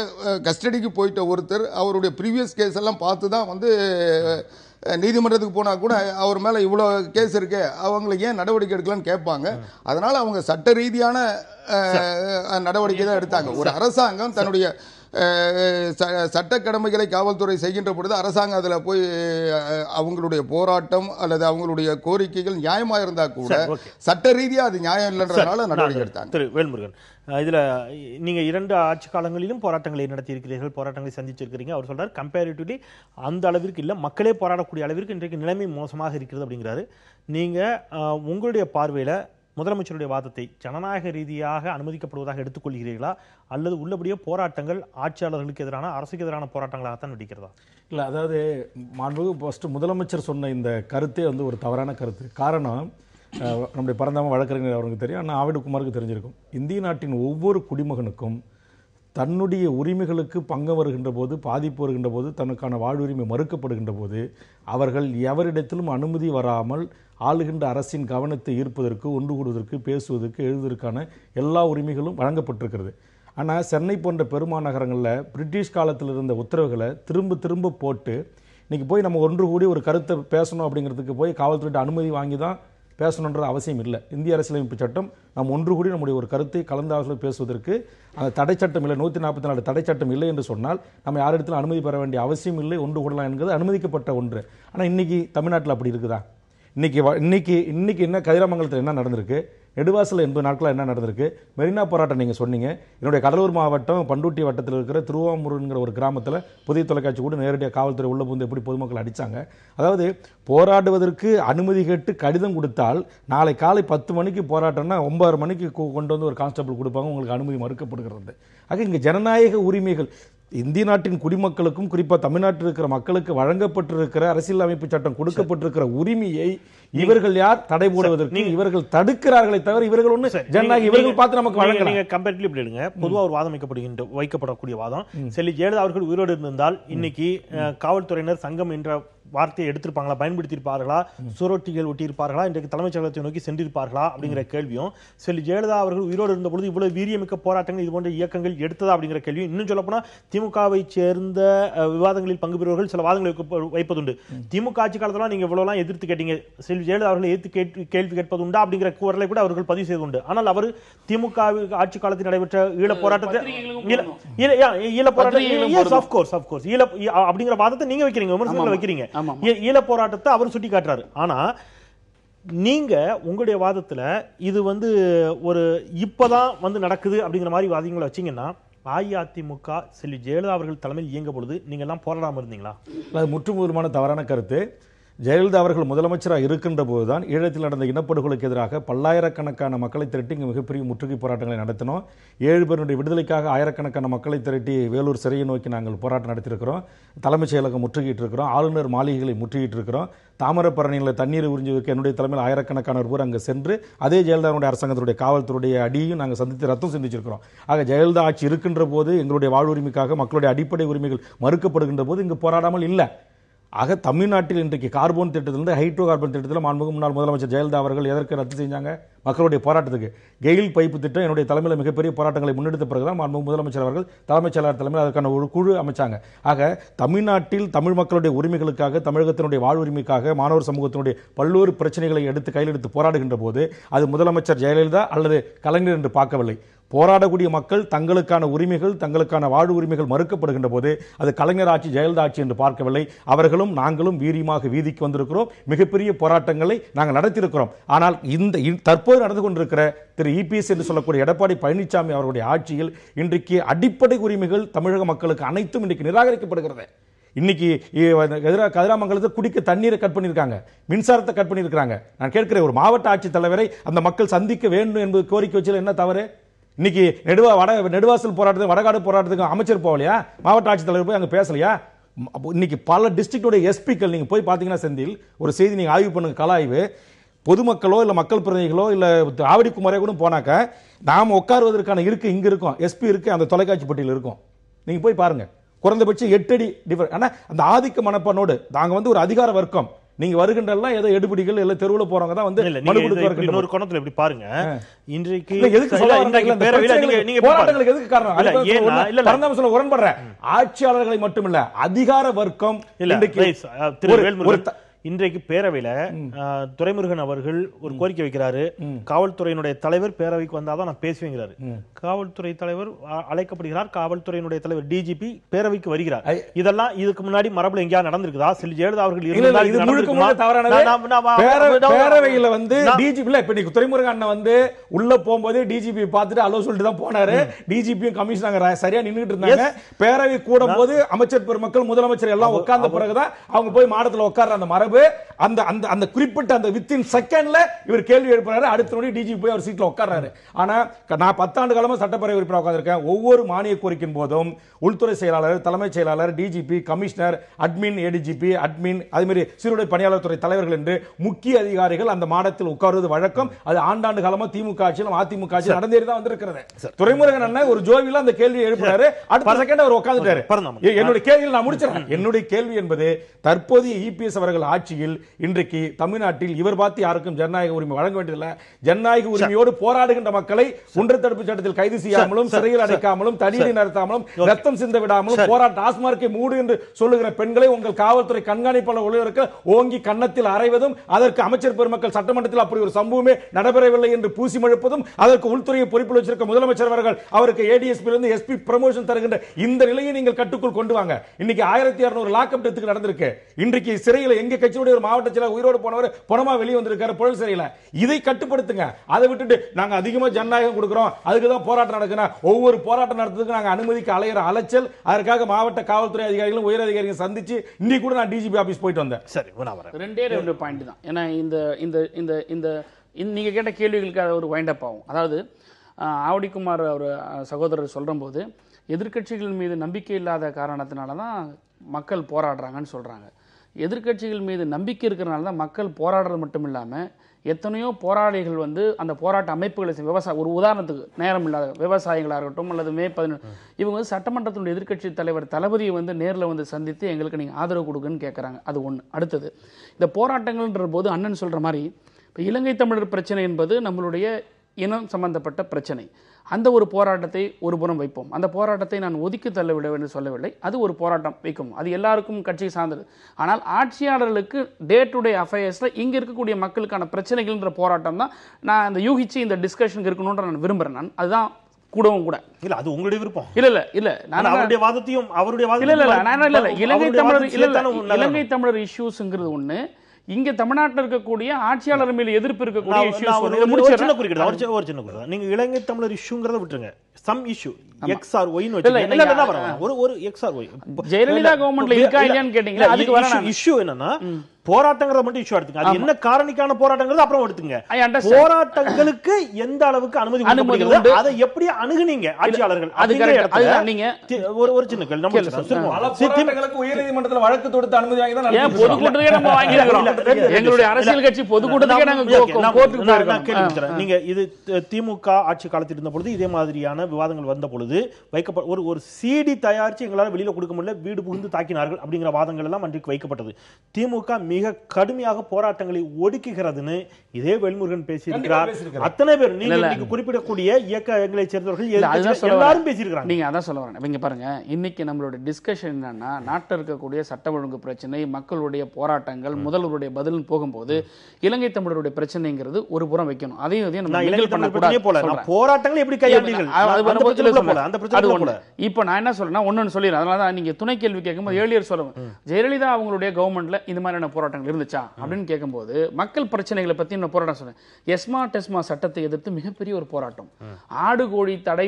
கஸ்டடிக்கு போயிட்ட ஒருத்தர் அவருடைய ப்ரீவியஸ் கேஸ் எல்லாம் பார்த்து தான் வந்து நீதிமன்றத்துக்கு போனா கூட அவர் மேல இவ்வளவு கேஸ் இருக்கு, அவங்களுக்கு ஏன் நடவடிக்கை எடுக்கலாம்னு கேட்பாங்க. அதனால அவங்க சட்ட ரீதியான நடவடிக்கை தான் எடுத்தாங்க. ஒரு அரசாங்கம் தன்னுடைய சட்ட கடமைகளை காவல்துறை செய்கின்ற பொழுது அரசாங்கம் அதில் போய் அவங்களுடைய போராட்டம் அல்லது அவங்களுடைய கோரிக்கைகள் நியாயமாக இருந்தால் கூட சட்ட ரீதியாக அது நியாயம் இல்லைன்றதுனால நடவடிக்கை எடுத்தாங்க. திரு வேல்முருகன், இதுல நீங்க 2 ஆட்சி காலங்களிலும் போராட்டங்களை நடத்தியிருக்கிறீர்கள், போராட்டங்களை சந்திச்சிருக்கிறீங்க. அவர் சொல்றாரு கம்பேரிட்டிவ்லி அந்த அளவிற்கு இல்லை, மக்களே போராடக்கூடிய அளவிற்கு இன்றைக்கு நிலைமை மோசமாக இருக்கிறது அப்படிங்கிறாரு. நீங்க உங்களுடைய பார்வையில முதலமைச்சருடைய வாதத்தை ஜனநாயக ரீதியாக அனுமதிக்கப்படுவதாக எடுத்துக்கொள்கிறீர்களா, அல்லது உள்ளபடியே போராட்டங்கள் ஆட்சியாளர்களுக்கு எதிரான, அரசுக்கு எதிரான போராட்டங்களாகத்தான் வெடிக்கிறதா? இல்லை, அதாவது ஃபர்ஸ்ட் முதலமைச்சர் சொன்ன இந்த கருத்தே வந்து ஒரு தவறான கருத்து. காரணம், நம்முடைய பரந்தாம வழக்கறிஞர் அவருக்கு தெரியும், ஆனால் ஆவிடகுமாருக்கு தெரிஞ்சிருக்கும். இந்திய நாட்டின் ஒவ்வொரு குடிமகனுக்கும் தன்னுடைய உரிமைகளுக்கு பங்கம் வருகின்ற போது, பாதிப்பு வருகின்ற போது, தனக்கான வாழ்வுரிமை மறுக்கப்படுகின்ற போது அவர்கள் எவரிடத்திலும் அனுமதி வராமல் ஆளுகின்ற அரசின் கவனத்தை ஈர்ப்பதற்கு, ஒன்று கூடுவதற்கு, பேசுவதற்கு, எழுதுவதற்கான எல்லா உரிமைகளும் வழங்கப்பட்டிருக்கிறது. ஆனால் சென்னை போன்ற பெருமாநகரங்களில் பிரிட்டிஷ் காலத்தில் இருந்த உத்தரவுகளை திரும்ப திரும்ப போட்டு இன்றைக்கி போய் நம்ம ஒன்று கூடி ஒரு கருத்தை பேசணும் அப்படிங்கிறதுக்கு போய் காவல்துறையிட்ட அனுமதி வாங்கி தான் பேசணுன்ற அவசியம் இல்லை. இந்திய அரசியலமைப்பு சட்டம் நாம் ஒன்று கூடி நம்முடைய ஒரு கருத்தை கலந்தாலோசனை பேசுவதற்கு அந்த தடை சட்டம் இல்லை, 144 தடை சட்டம் இல்லை என்று சொன்னால் நம்ம யாரிடத்திலும் அனுமதி பெற வேண்டிய அவசியம் இல்லை, ஒன்று கூடலாம் என்கிறது அனுமதிக்கப்பட்ட ஒன்று. ஆனால் இன்னைக்கு தமிழ்நாட்டில் அப்படி இருக்குதா? இன்னைக்கு என்ன கதிராமங்கலத்தில் என்ன நடந்திருக்கு, நெடுவாசல் 80 நாட்களாக என்ன நடந்திருக்கு, மெரினா போராட்டம் நீங்கள் சொன்னீங்க. என்னுடைய கடலூர் மாவட்டம் பண்டூட்டி வட்டத்தில் இருக்கிற திருவாமூருங்கிற ஒரு கிராமத்தில் புதிய தொலைக்காட்சி கூட நேரடியாக காவல்துறை உள்ள புகுந்து எப்படி பொதுமக்கள் அடித்தாங்க. அதாவது போராடுவதற்கு அனுமதி கேட்டு கடிதம் கொடுத்தால் நாளை காலை 10 மணிக்கு போராட்டம்னா 9:30 மணிக்கு கொண்டு வந்து ஒரு கான்ஸ்டபிள் கொடுப்பாங்க, உங்களுக்கு அனுமதி மறுக்கப்படுகிறது. ஆக இங்கே ஜனநாயக உரிமைகள் இந்திய நாட்டின் குடிமக்களுக்கும் குறிப்பாக தமிழ்நாட்டில் இருக்கிற மக்களுக்கு வழங்கப்பட்டிருக்கிற அரசியல் அமைப்பு சட்டம் கொடுக்கப்பட்டிருக்கிற உரிமையை இவர்கள் யார் தடை போடுவதற்கு இவர்கள் தடுக்கிறார்களே தவிர இவர்கள் ஒண்ணு ஜனநாயக இவர்கள் பார்த்து நமக்கு வழங்கலாம். நீங்க கம்பேரிட்டிவ்லி இப்படி எடுங்க. பொதுவா ஒரு வாதம் வைக்கப்படக்கூடிய வாதம், செல்வி ஜெயலலிதா அவர்கள் உயிரோடு இருந்திருந்தால் இன்னைக்கு காவல்துறையினர் சங்கம் என்ற வார்த்தையை எடுத்திருப்பாங்களா, பயன்படுத்தியிருப்பார்களா, சுரோட்டிகள் ஒட்டியிருப்பார்களா, இன்றைக்கு தலைமைச் செயலகத்தை நோக்கி சென்றிருப்பார்களா அப்படிங்கிற கேள்வியும், செல்வி ஜெயலலிதா அவர்கள் உயிரோடு இருந்த பொழுது இவ்வளவு வீரியமிக்க போராட்டங்கள் இது போன்ற இயக்கங்கள் எடுத்ததா அப்படிங்கிற கேள்வியும், இன்னும் சொல்ல போனா திமுகவை சேர்ந்த விவாதங்களில் பங்கு பெறுவர்கள் சில வாதங்களை வைப்பதுண்டு. திமுக ஆட்சி காலத்துல நீங்க இவ்வளவு எதிர்த்து கேட்டீங்க, செல்வி ஜெயலலிதா அவர்களை எதிர்த்து கேள்வி கேட்பதுண்டா அப்படிங்கிற குரலை கூட அவர்கள் பதிவு செய்துண்டு. ஆனால் அவர் திமுக ஆட்சி காலத்தில் நடைபெற்ற ஈழ போராட்டத்தை அப்படிங்கிற வாதத்தை நீங்க வைக்கிறீங்க, விமர்சனங்களை வைக்கிறீங்க. ஈழ போராட்டத்தை அவர் சுட்டி காட்டுறாரு. ஆனா நீங்க உங்களுடைய வாதத்துல இது வந்து ஒரு இப்பதான் நடக்குது அப்படிங்கிற மாதிரி வாதங்களை வச்சீங்கன்னா, அஇஅதிமுக செல்வி ஜெயலலிதா அவர்கள் தலைமையில் இயங்க பொழுது நீங்க எல்லாம் போராடாம இருந்தீங்களா? அது முற்றுமுதலான தவறான கருத்து. ஜெயலலிதா அவர்கள் முதலமைச்சராக இருக்கின்ற போதுதான் ஈழத்தில் நடந்த இனப்படுகொலைக்கு எதிராக பல்லாயிரக்கணக்கான மக்களை திரட்டி இங்கே மிகப்பெரிய முற்றுகை போராட்டங்களை நடத்தினோம். 7 பேருடைய விடுதலைக்காக ஆயிரக்கணக்கான மக்களை திரட்டி வேலூர் சிறையை நோக்கி நாங்கள் போராட்டம் நடத்தியிருக்கிறோம். தலைமைச் செயலகம் முற்றுகையிட்டு இருக்கிறோம், ஆளுநர் மாளிகைகளை முற்றுகையிட்டு இருக்கிறோம். தாமிரபரணியில் தண்ணீர் உறிஞ்சுவதற்கு என்னுடைய தலைமையில் ஆயிரக்கணக்கானோர் பேர் அங்கே சென்று அதே ஜெயலலிதாவுடைய அரசாங்கத்துடைய காவல்துறையுடைய அடியையும் நாங்கள் சந்தித்து ரத்தம் சிந்திச்சிருக்கிறோம். ஆக ஜெயலலிதா ஆட்சி இருக்கின்ற போது எங்களுடைய வாழ்வுரிமைக்காக மக்களுடைய அடிப்படை உரிமைகள் மறுக்கப்படுகின்ற போது இங்கு போராடாமல் இல்லை. ஆக தமிழ்நாட்டில் இன்றைக்கு கார்பன் திட்டத்திலிருந்து ஹைட்ரோ கார்பன் திட்டத்தில் மாண்புமிகு முன்னாள் முதலமைச்சர் ஜெயலலிதா அவர்கள் எதற்கு ரத்து செஞ்சாங்க? மக்களுடைய போராட்டத்துக்கு. கெயில் பைப்பு திட்டம் என்னுடைய தலைமையில் மிகப்பெரிய போராட்டங்களை முன்னெடுத்த பிறகுதான் மாண்புமிகு முதலமைச்சர் அவர்கள் தலைமைச் செயலாளர் தலைமையில் அதற்கான ஒரு குழு அமைச்சாங்க. ஆக தமிழ்நாட்டில் தமிழ் மக்களுடைய உரிமைகளுக்காக, தமிழகத்தினுடைய வாழ்வுரிமைக்காக, மாணவர் சமூகத்தினுடைய பல்வேறு பிரச்சனைகளை எடுத்து கையில் எடுத்து போராடுகின்ற போது அது முதலமைச்சர் ஜெயலலிதா அல்லது கலைஞர் என்று பார்க்கவில்லை. போராடக்கூடிய மக்கள் தங்களுக்கான உரிமைகள், தங்களுக்கான வாழ்வு உரிமைகள் மறுக்கப்படுகின்ற போது அது கலைஞர் ஆட்சி, ஜெயலலிதா ஆட்சி என்று பார்க்கவில்லை. அவர்களும் நாங்களும் வீரியமாக வீதிக்கு வந்திருக்கிறோம், மிகப்பெரிய போராட்டங்களை நாங்கள் நடத்தியிருக்கிறோம். ஆனால் இந்த தற்போது நடந்து கொண்டிருக்கிற திரு இபிஎஸ் என்று சொல்லக்கூடிய எடப்பாடி பழனிசாமி அவருடைய ஆட்சியில் இன்றைக்கு அடிப்படை உரிமைகள் தமிழக மக்களுக்கு அனைத்தும் இன்றைக்கு நிராகரிக்கப்படுகிறது. இன்னைக்கு கதிராமங்கலத்தில் குடிக்க தண்ணீரை கட் பண்ணியிருக்காங்க, மின்சாரத்தை கட் பண்ணியிருக்காங்க. நான் கேட்கிறேன், ஒரு மாவட்ட ஆட்சித் தலைவரை அந்த மக்கள் சந்திக்க வேண்டும் என்பது கோரிக்கை வச்சல என்ன தவறு? இன்னைக்கு நெடுவாசல் போராட்டத்துக்கு, வடகாடு போராட்டத்துக்கு அமைச்சர் போகலையா? மாவட்ட ஆட்சித்தலைவர் போய் அங்க பேசலையா? இன்னைக்கு பல டிஸ்ட்ரிக்டோட எஸ்பிக்கள் நீங்க போய் பாத்தீங்கன்னா செந்தில், ஒரு செய்தி நீங்க ஆய்வு பண்ணுங்க, கல ஆய்வு, பொதுமக்களோ இல்ல மக்கள் பிரதிநிதிகளோ இல்ல ஆவடி குமாரே கூட போனாக்க நாம உட்காருவதற்கான இருக்கு, இங்க இருக்கும் எஸ்பி இருக்கு, அந்த தொலைக்காட்சி பட்டியல் இருக்கும். நீங்க போய் பாருங்க, குறைந்தபட்சம் 8 அடி டிஃபர். ஆனா அந்த ஆதிக்க மனப்பானோடு நாங்க வந்து ஒரு அதிகார வர்க்கம், நீங்க வருகின்றலாம் ஏதோ எடுபிடிகள் எல்லாம் தெருவுல போறவங்க தான் வந்து மனு கொடுக்க. இன்னொரு கோணத்துல எப்படி பாருங்க, இன்றைக்கு போராட்டங்களுக்கு எதுக்கு காரணம்? பரந்தாம சொல்ல உடன்படுறேன், ஆட்சியாளர்களை மட்டுமில்ல அதிகார வர்க்கம். இன்றைக்கு பேரவையில துரைமுருகன் அவர்கள் ஒரு கோரிக்கை வைக்கிறாரு, காவல்துறையினுடைய தலைவர் பேரவைக்கு வந்தாதான் நான் பேசுவேங்கிறாரு. காவல்துறை தலைவர் அழைக்கப்படுகிறார், காவல்துறையினுடைய தலைவர் டிஜிபி பேரவைக்கு வருகிறார். இதெல்லாம் இதுக்கு முன்னாடி மரபுல எங்கேயாவது நடந்திருக்குதா? ஜெயலலிதா அவர்கள் பேரவையில வந்து டிஜிபி இல்ல, இப்ப நீங்க துரைமுருகன் அண்ணன் வந்து உள்ள போகும்போது டிஜிபி பார்த்துட்டு அலோ சொல்லிட்டு தான் போனாரு. டிஜிபியும் கமிஷனர் சரியா நின்னுட்டு இருந்தாங்க. பேரவை கூடும் போது அமைச்சர் பெருமக்கள் முதலமைச்சர் எல்லாம் உட்கார்ந்த பிறகுதான் அவங்க போய் மாடத்துல உட்கார்ற அந்த மரபு, அந்த குறிப்பிட்ட அந்த வித்தின் செகண்ட்ல இவர் கேள்வி எழுப்புறாரு, அடுத்த நொடி டிஜிபி போய் அவர் சீட்ல உட்கார்றாரு. ஆனா நான் 10 ஆண்டு காலமா சட்டப்பேரவை உறுப்பினர் உட்கார்ந்திருக்கேன். ஒவ்வொரு மானிய கோரிக்கையின் போதும் உள்துறை செயலாளர், தலைமைச் செயலாளர், DGP, commissioner, admin, ADGP, admin, அதே மாதிரி சீருடை பணியாளர் துறை தலைவர்கள் என்று முக்கிய அதிகாரிகள் அந்த மாடத்தில் உட்காருவது வழக்கம். அது ஆண்டாண்டு காலமா திமுக ஆட்சியிலும் அதிமுக ஆட்சியில் நடந்தே தான் வந்திருக்கிறது. துரைமுருகன் அண்ணன் ஒரு ஜோவில அந்த கேள்வியை எழுப்புறாரு, அடுத்த செகண்ட் அவர் உட்கார்ந்துட்டாரு. என்னுடைய கேள்வியில் நான் முடிச்சிடறேன். என்னுடைய கேள்வி என்பது, தற்போதைய இபிஎஸ் அவர்கள் ஆட்சியில் இன்றைக்கு தமிழ்நாட்டில் இவர் பார்த்து யாருக்கும் ஜனநாயக உரிமை வழங்க வேண்டியதில்லை. ஜனநாயக உரிமையோடு போராடுகின்ற மக்களை ஒன்று தடுப்பு சட்டத்தில் கைது செய்யாமலும், சிறையில் அடைக்காமலும், தண்ணீரை நடத்தாமலும், ரத்தம் சிந்த விடாமலும், போராட்ட டாஸ்மார்க்கை மூடு என்று சொல்லுகிற பெண்களை உங்கள் காவல்துறை கண்காணிப்பாளர் ஒளிபரக்க ஓங்கி கன்னத்தில் அறைவதும், அதற்கு அமைச்சர் பெருமக்கள் சட்டமன்றத்தில் அப்படி ஒரு சம்பவமே நடைபெறவில்லை என்று பூசி மழுப்பதும், அதற்கு உள்துறையை பொறுப்பில் வச்சிருக்க முதலமைச்சர் அவர்கள் அவருக்கு ஏடிஎஸ்பி இருந்து எஸ்பி ப்ரமோஷன் தருகின்ற இந்த நிலையை நீங்கள் கட்டுக்குள் கொண்டு வாங்க. இன்னைக்கு 1200 லாக்அப் டெத்துக்கு நடந்திருக்கு. இன்றைக்கு சிறையில் எங்க கட்சியுடைய ஒரு மாவட்ட செயலர் உயிரோடு போனவர் பணமா வெளியே வந்திருக்காரு புழல் சிறையில். இதை கட்டுப்படுத்துங்க. அதை விட்டுட்டு நாங்க அதிகமா ஜனநாயகம் கொடுக்கிறோம், அதுக்கு தான் போராட்டம் நடக்குது. ஒவ்வொரு போராட்டம் நடத்துறதுக்கு நாங்க அனுமதிக்கு அலையிற அலைச்சல். அதற்காக மாவட்ட காவல்துறை அதிகாரிகளும் உயர் அதிகாரிகளும் சந்திச்சு இன்னைக்கு கூட நான் டிஜிபி ஆபீஸ் போயிட்டு வந்தேன். சரி, ரெண்டு பாயிண்ட் தான். ஏன்னா இந்த நீங்க கேட்ட கேள்விகளுக்கு அது ஒரு வைண்ட் அப் ஆகும். அதாவது ஆவடிக்குமார் அவர் சகோதரர் சொல்ற போது எதிர்க்கட்சிகள் மீது நம்பிக்கை இல்லாத காரணத்தினால தான் மக்கள் போராடுறாங்கன்னு சொல்றாங்க. எதிர்க்கட்சிகள் மீது நம்பிக்கை இருக்கிறனால தான் மக்கள் போராடுறது மட்டும் இல்லாமல் எத்தனையோ போராளிகள் வந்து அந்த போராட்ட அமைப்புகளை ஒரு உதாரணத்துக்கு நேரம் இல்லாத விவசாயிகளாக இருக்கட்டும் அல்லது இவங்க வந்து சட்டமன்றத்தினுடைய எதிர்க்கட்சி தலைவர் தளபதியை வந்து நேரில் வந்து சந்தித்து எங்களுக்கு நீங்கள் ஆதரவு கொடுக்குன்னு கேட்குறாங்க. அது ஒன்று. அடுத்தது, இந்த போராட்டங்கள்ன்ற போது அண்ணன் சொல்கிற மாதிரி இப்போ இலங்கை தமிழர் பிரச்சனை என்பது நம்மளுடைய இனம் சம்பந்தப்பட்ட பிரச்சனை. அந்த ஒரு போராட்டத்தை ஒரு புறம் வைப்போம். அந்த போராட்டத்தை நான் ஒதுக்கி தள்ளவிட என்று சொல்லவில்லை. அது ஒரு போராட்டம் வைக்கும், அது எல்லாருக்கும் கட்சி சார்ந்தது. ஆனால் ஆட்சியாளர்களுக்கு டே டு டே அஃபேர்ஸில் இங்கே இருக்கக்கூடிய மக்களுக்கான பிரச்சனைகள்ன்ற போராட்டம் தான் நான் அந்த யூகிச்சு இந்த டிஸ்கஷனுக்கு இருக்கணும்ன்ற நான் விரும்புகிறேன். நான் அதுதான் கூடவும் கூட இல்ல, அது உங்களுடைய விருப்பம். இல்ல நான் அவருடைய வாதத்தையும் இலங்கை தமிழர் இஷ்யூஸ்ங்கிறது ஒண்ணு, இங்க தமிழ்நாட்டில் இருக்கக்கூடிய ஆட்சியாளர் மேல் எதிர்ப்பு இருக்கக்கூடிய நீங்க இலங்கை தமிழர் இஷ்யூங்கிறத விட்டுருங்க. Some issue X R Y ஒரு எக்ஸ் ஆர் ஒய் ஜெயலலிதா கவர்மெண்ட்ல இருக்கா இல்லையான்னு கேட்டீங்களா? அதுக்கு வர இஷ்யூ என்னன்னா போராட்டங்கிறத மட்டும் இஷ்யூ எடுத்துங்க. அது என்ன காரணிக்கான போராட்டங்கிறது அப்புறம் எடுத்துங்க. போராட்டங்களுக்கு எந்த அளவுக்கு அனுமதி உண்டு, அதை எப்படி அணுகுனீங்க ஆட்சியாளர்கள்? ஒரு சின்ன உயர்நீதிமன்றத்தில் வழக்கு தொடுத்து அனுமதி வாங்கி தான் பொதுக்கூட்டத்துக்கே நம்ம வாங்கியிருக்கிறோம். எங்களுடைய அரசியல் கட்சி பொதுக்கூட்டத்துக்கே நாங்க நீங்க இது திமுக ஆட்சி காலத்தில் இருந்த பொழுது இதே மாதிரியான விவாதங்கள் வந்த பொழுது வைக்கப்பட்ட ஒரு சிடி தயாரிச்சு எங்களால் வெளியில கொடுக்க முடியல, வீடு புகுந்து தாக்கினார்கள் அப்படிங்கிற வாதங்கள் எல்லாம் அன்றைக்கு வைக்கப்பட்டது. திமுக மிக கடுமையாக போராட்டங்களை ஒடுக்குகிறதுன்னு இதே வேல்முருகன் பேசியிருக்கிறார். அத்தனை பேர் நீங்க குறிப்பிடக்கூடிய இயக்கங்களை சேர்ந்தவர்கள் எல்லாரும் பேசியிருக்கிறாங்க. நீங்க அதான் சொல்ல வரேன். இங்க பாருங்க, இன்னைக்கு நம்மளுடைய டிஸ்கஷன் என்னன்னா, நாட்டில் இருக்கக்கூடிய சட்ட ஒழுங்கு பிரச்சனை, மக்களுடைய போராட்டங்கள், முதல்வருடைய பதில் போகும்போது இலங்கை தமிழருடைய பிரச்சனைங்கிறது ஒரு புறம் வைக்கணும். அதையும் போராட்டங்கள் எப்படி கையாண்டீர்கள்? இப்ப நான் என்ன சொல்றேன், ஒன்னு சொல்லிடுறேன். அதனாலதான் நீங்க துணை கேள்வி கேட்கும்போது ஏழியர் சொல்லுவேன், ஜெயலலிதா அவங்களுடைய கவர்மெண்ட்ல இந்த மாதிரியான போராட்டங்கள் இருந்துச்சா அப்படின்னு கேட்கும்போது மக்கள் பிரச்சனைகளை பத்தி நான் போராட்டம் சொன்னேன். எஸ்மா டெஸ்மா சட்டத்தை எதிர்த்து மிகப்பெரிய ஒரு போராட்டம், ஆடு கோழி தடை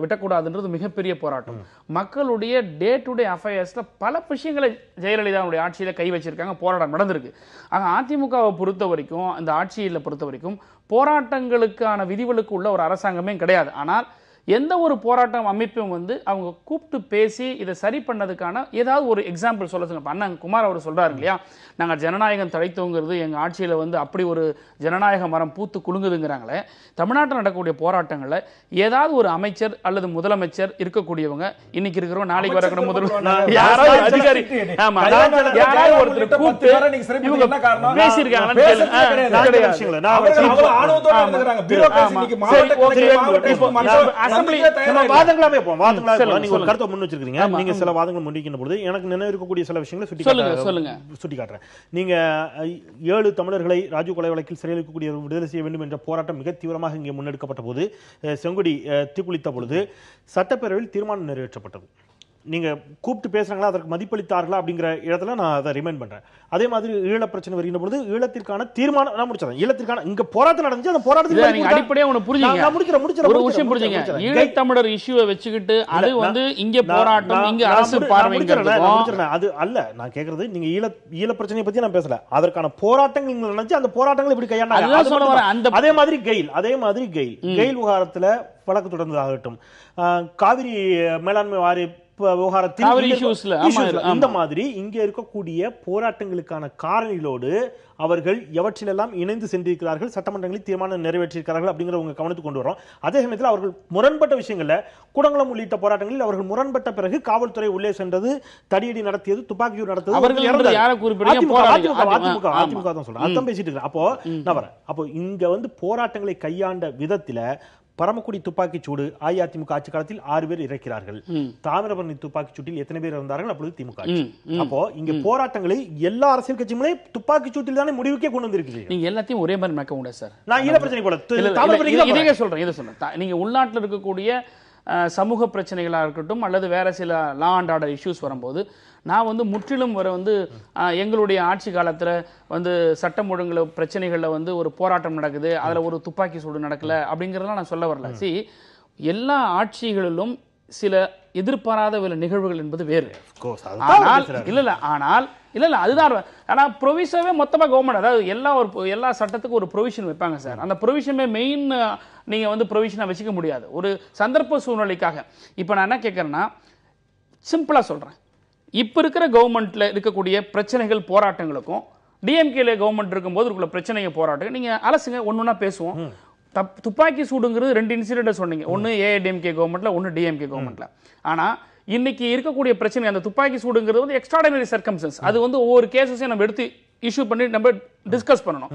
விடக்கூடாதுன்றது மிகப்பெரிய போராட்டம், மக்களுடைய டே டு டே அஃபேர்ஸ்ல பல விஷயங்களை ஜெயலலிதாவுடைய ஆட்சியில கை வச்சிருக்காங்க, போராட்டம் நடந்திருக்கு. ஆக அதிமுகவை பொறுத்த வரைக்கும், இந்த ஆட்சியில பொறுத்த வரைக்கும் போராட்டங்களுக்கான விதிவிலக்கு உள்ள ஒரு அரசாங்கமே கிடையாது. ஆனால் எந்த ஒரு போராட்டம் அமைப்பும் வந்து அவங்க கூப்பிட்டு பேசி இதை சரி பண்ணதுக்கான ஏதாவது ஒரு எக்ஸாம்பிள் சொல்லுங்க. அண்ணன் குமார் அவர் சொல்றாரு இல்லையா, நாங்கள் ஜனநாயகம் தழைத்தோங்கிறது எங்கள் ஆட்சியில் வந்து அப்படி ஒரு ஜனநாயக மரம் பூத்து குலுங்குதுங்கிறாங்களே. தமிழ்நாட்டில் நடக்கக்கூடிய போராட்டங்களில் ஏதாவது ஒரு அமைச்சர் அல்லது முதலமைச்சர் இருக்கக்கூடியவங்க, இன்னைக்கு இருக்கிறவங்க நாளைக்கு வரக்கூடிய முதல்வர் யாராவது அதிகாரி யாராவது ஒருத்தர் கூப்பிட்டு இவங்க பேசியிருக்காங்களான்னு கருத்தை முன் வச்சிருக்கீங்க. நீங்க சில வாதங்கள் முன்வைக்கின்ற பொழுது எனக்கு நினைவு இருக்கக்கூடிய சில விஷயங்களை சுட்டி காட்டுறேன். நீங்க 7 தமிழர்களை ராஜீவ் கொலை வழக்கில் சிறையில் இருக்கக்கூடிய விடுதலை செய்ய வேண்டும் என்ற போராட்டம் மிக தீவிரமாக இங்கே முன்னெடுக்கப்பட்ட போது, செங்கொடி தீக்குளித்த பொழுது சட்டப்பேரவையில் தீர்மானம் நிறைவேற்றப்பட்டது. நீங்க கூப்பிட்டு பேசுறாங்களா, அதற்கு மதிப்பளித்தார்களா அப்படிங்கிற இடத்துல நான் அதை ரிமைண்ட் பண்றேன். அதே மாதிரி ஈழ பிரச்சனை வருகின்ற பொழுது ஈழத்திற்கான தீர்மானம் நான் முடிச்சேன். ஈழத்திற்கான இங்க போராட்டம் நடந்துச்சு, அந்த போராட்டத்துக்கு அடிப்படையே ஒன்னு புரிஞ்சுங்க, ஒரு விஷயம் புரிஞ்சுங்க. ஈழத்தமிழர் இஷ்யூவை வச்சுக்கிட்டு அது வந்து இங்க போராட்டம், இங்க அரசு பார்வைங்கிறது அது அல்ல. நான் கேக்குறது, நீங்க ஈழ பிரச்சனையை பத்தி நான் பேசல, அதற்கான போராட்டங்கள் நினைச்சு அந்த போராட்டங்கள் இப்படி கையாண்டாங்க. அதே மாதிரி கெயில் விவகாரத்துல வழக்கு தொடர்ந்ததாகட்டும், காவிரி மேலாண்மை வாரிய விவகாரத்தில் இந்த மாதிரி இங்கே இருக்கக்கூடிய போராட்டங்களுக்கான காரணிகளோடு அவர்கள் எவற்றிலெல்லாம் இணைந்து சென்றிருக்கிறார்கள், சட்டமன்றங்களில் தீர்மானம் நிறைவேற்றியிருக்கிறார்கள் அப்படிங்கிற உங்க கவனத்துக்கு கொண்டு வரோம். அதே சமயத்தில் அவர்கள் முரண்பட்ட விஷயங்கள்ல கூடங்குளம் உள்ளிட்ட போராட்டங்களில் அவர்கள் முரண்பட்ட பிறகு காவல்துறை உள்ளே சென்றது, தடியடி நடத்தியது, துப்பாக்கியூர் நடத்தது, அதிமுக தான் சொல்றேன். அதான் பேசிட்டு இருக்கேன். அப்போ நான் வரேன். அப்போ இங்க வந்து போராட்டங்களை கையாண்ட விதத்துல பரமக்குடி துப்பாக்கிச் சூடு அஇஅதிமுக ஆட்சி காலத்தில் 6 பேர் இறக்கிறார்கள். தாமிரபரணி துப்பாக்கிச் சூட்டில் எத்தனை பேர் இருந்தார்கள்? அப்பொழுது திமுக. அப்போ இங்க போராட்டங்களை எல்லா அரசியல் கட்சியுமே துப்பாக்கிச் சூட்டில் தானே முடிவுக்கே கொண்டு வந்திருக்கு. நீங்க எல்லாத்தையும் ஒரே மாதிரி நடக்க முடியாது சார். நான் ஈழ பிரச்சனை கூட இதை சொல்றேன். நீங்க உள்நாட்டில் இருக்கக்கூடிய சமூக பிரச்சனைகளாக இருக்கட்டும் அல்லது வேற சில லா அண்ட் ஆர்டர் இஷ்யூஸ் வரும்போது நான் வந்து முற்றிலும் வர வந்து எங்களுடைய ஆட்சி காலத்தில் வந்து சட்டம் ஒழுங்குல பிரச்சனைகளில் வந்து ஒரு போராட்டம் நடக்குது, அதில் ஒரு துப்பாக்கி சூடு நடக்கல அப்படிங்கிறதெல்லாம் நான் சொல்ல வரல. எல்லா ஆட்சிகளிலும் சில எதிர்பாராத நிகழ்வுகள் என்பது வேறு. ஆனால் அதுதான். ஆனா ப்ரொவிஷனவே மொத்தமா கவர்மெண்ட், அதாவது எல்லா சட்டத்துக்கும் ஒரு ப்ரொவிஷன் வைப்பாங்க சார். அந்த ப்ரொவிஷனே மெயின் நீங்க வந்து ப்ரொவிஷனை வச்சுக்க முடியாது ஒரு சந்தர்ப்ப சூழ்நிலைக்காக. இப்ப நான் என்ன கேட்கறேன்னா, சிம்பிளா சொல்றேன், இப்ப இருக்கிற கவர்மெண்ட்ல இருக்கக்கூடிய பிரச்சனைகள் போராட்டங்களுக்கும் டிஎம்கேல கவர்மெண்ட் இருக்கும்போது இருக்கிற பிரச்சனைங்க போராட்டம் நீங்க அலசுங்க, ஒன்னொன்னா பேசுவோம். துப்பாக்கி சூடுங்கிறது 2 இன்சிடென்ட் சொன்னீங்க, ஒன்னு ஏஐடிஎம்கே கவர்மெண்ட்ல, ஒன்னு டிஎம்கே கவர்மெண்ட்ல. ஆனா இன்னைக்கு இருக்கக்கூடிய பிரச்சனை அந்த துப்பாக்கி சூடுங்கிறது வந்து எக்ஸ்ட்ராடினரி சர்க்கம்ஸ்டன்ஸ். அது வந்து ஒவ்வொரு கேஸஸையும் நம்ம எடுத்து இஷ்யூ பண்ணி நம்ம டிஸ்கஸ் பண்ணணும்.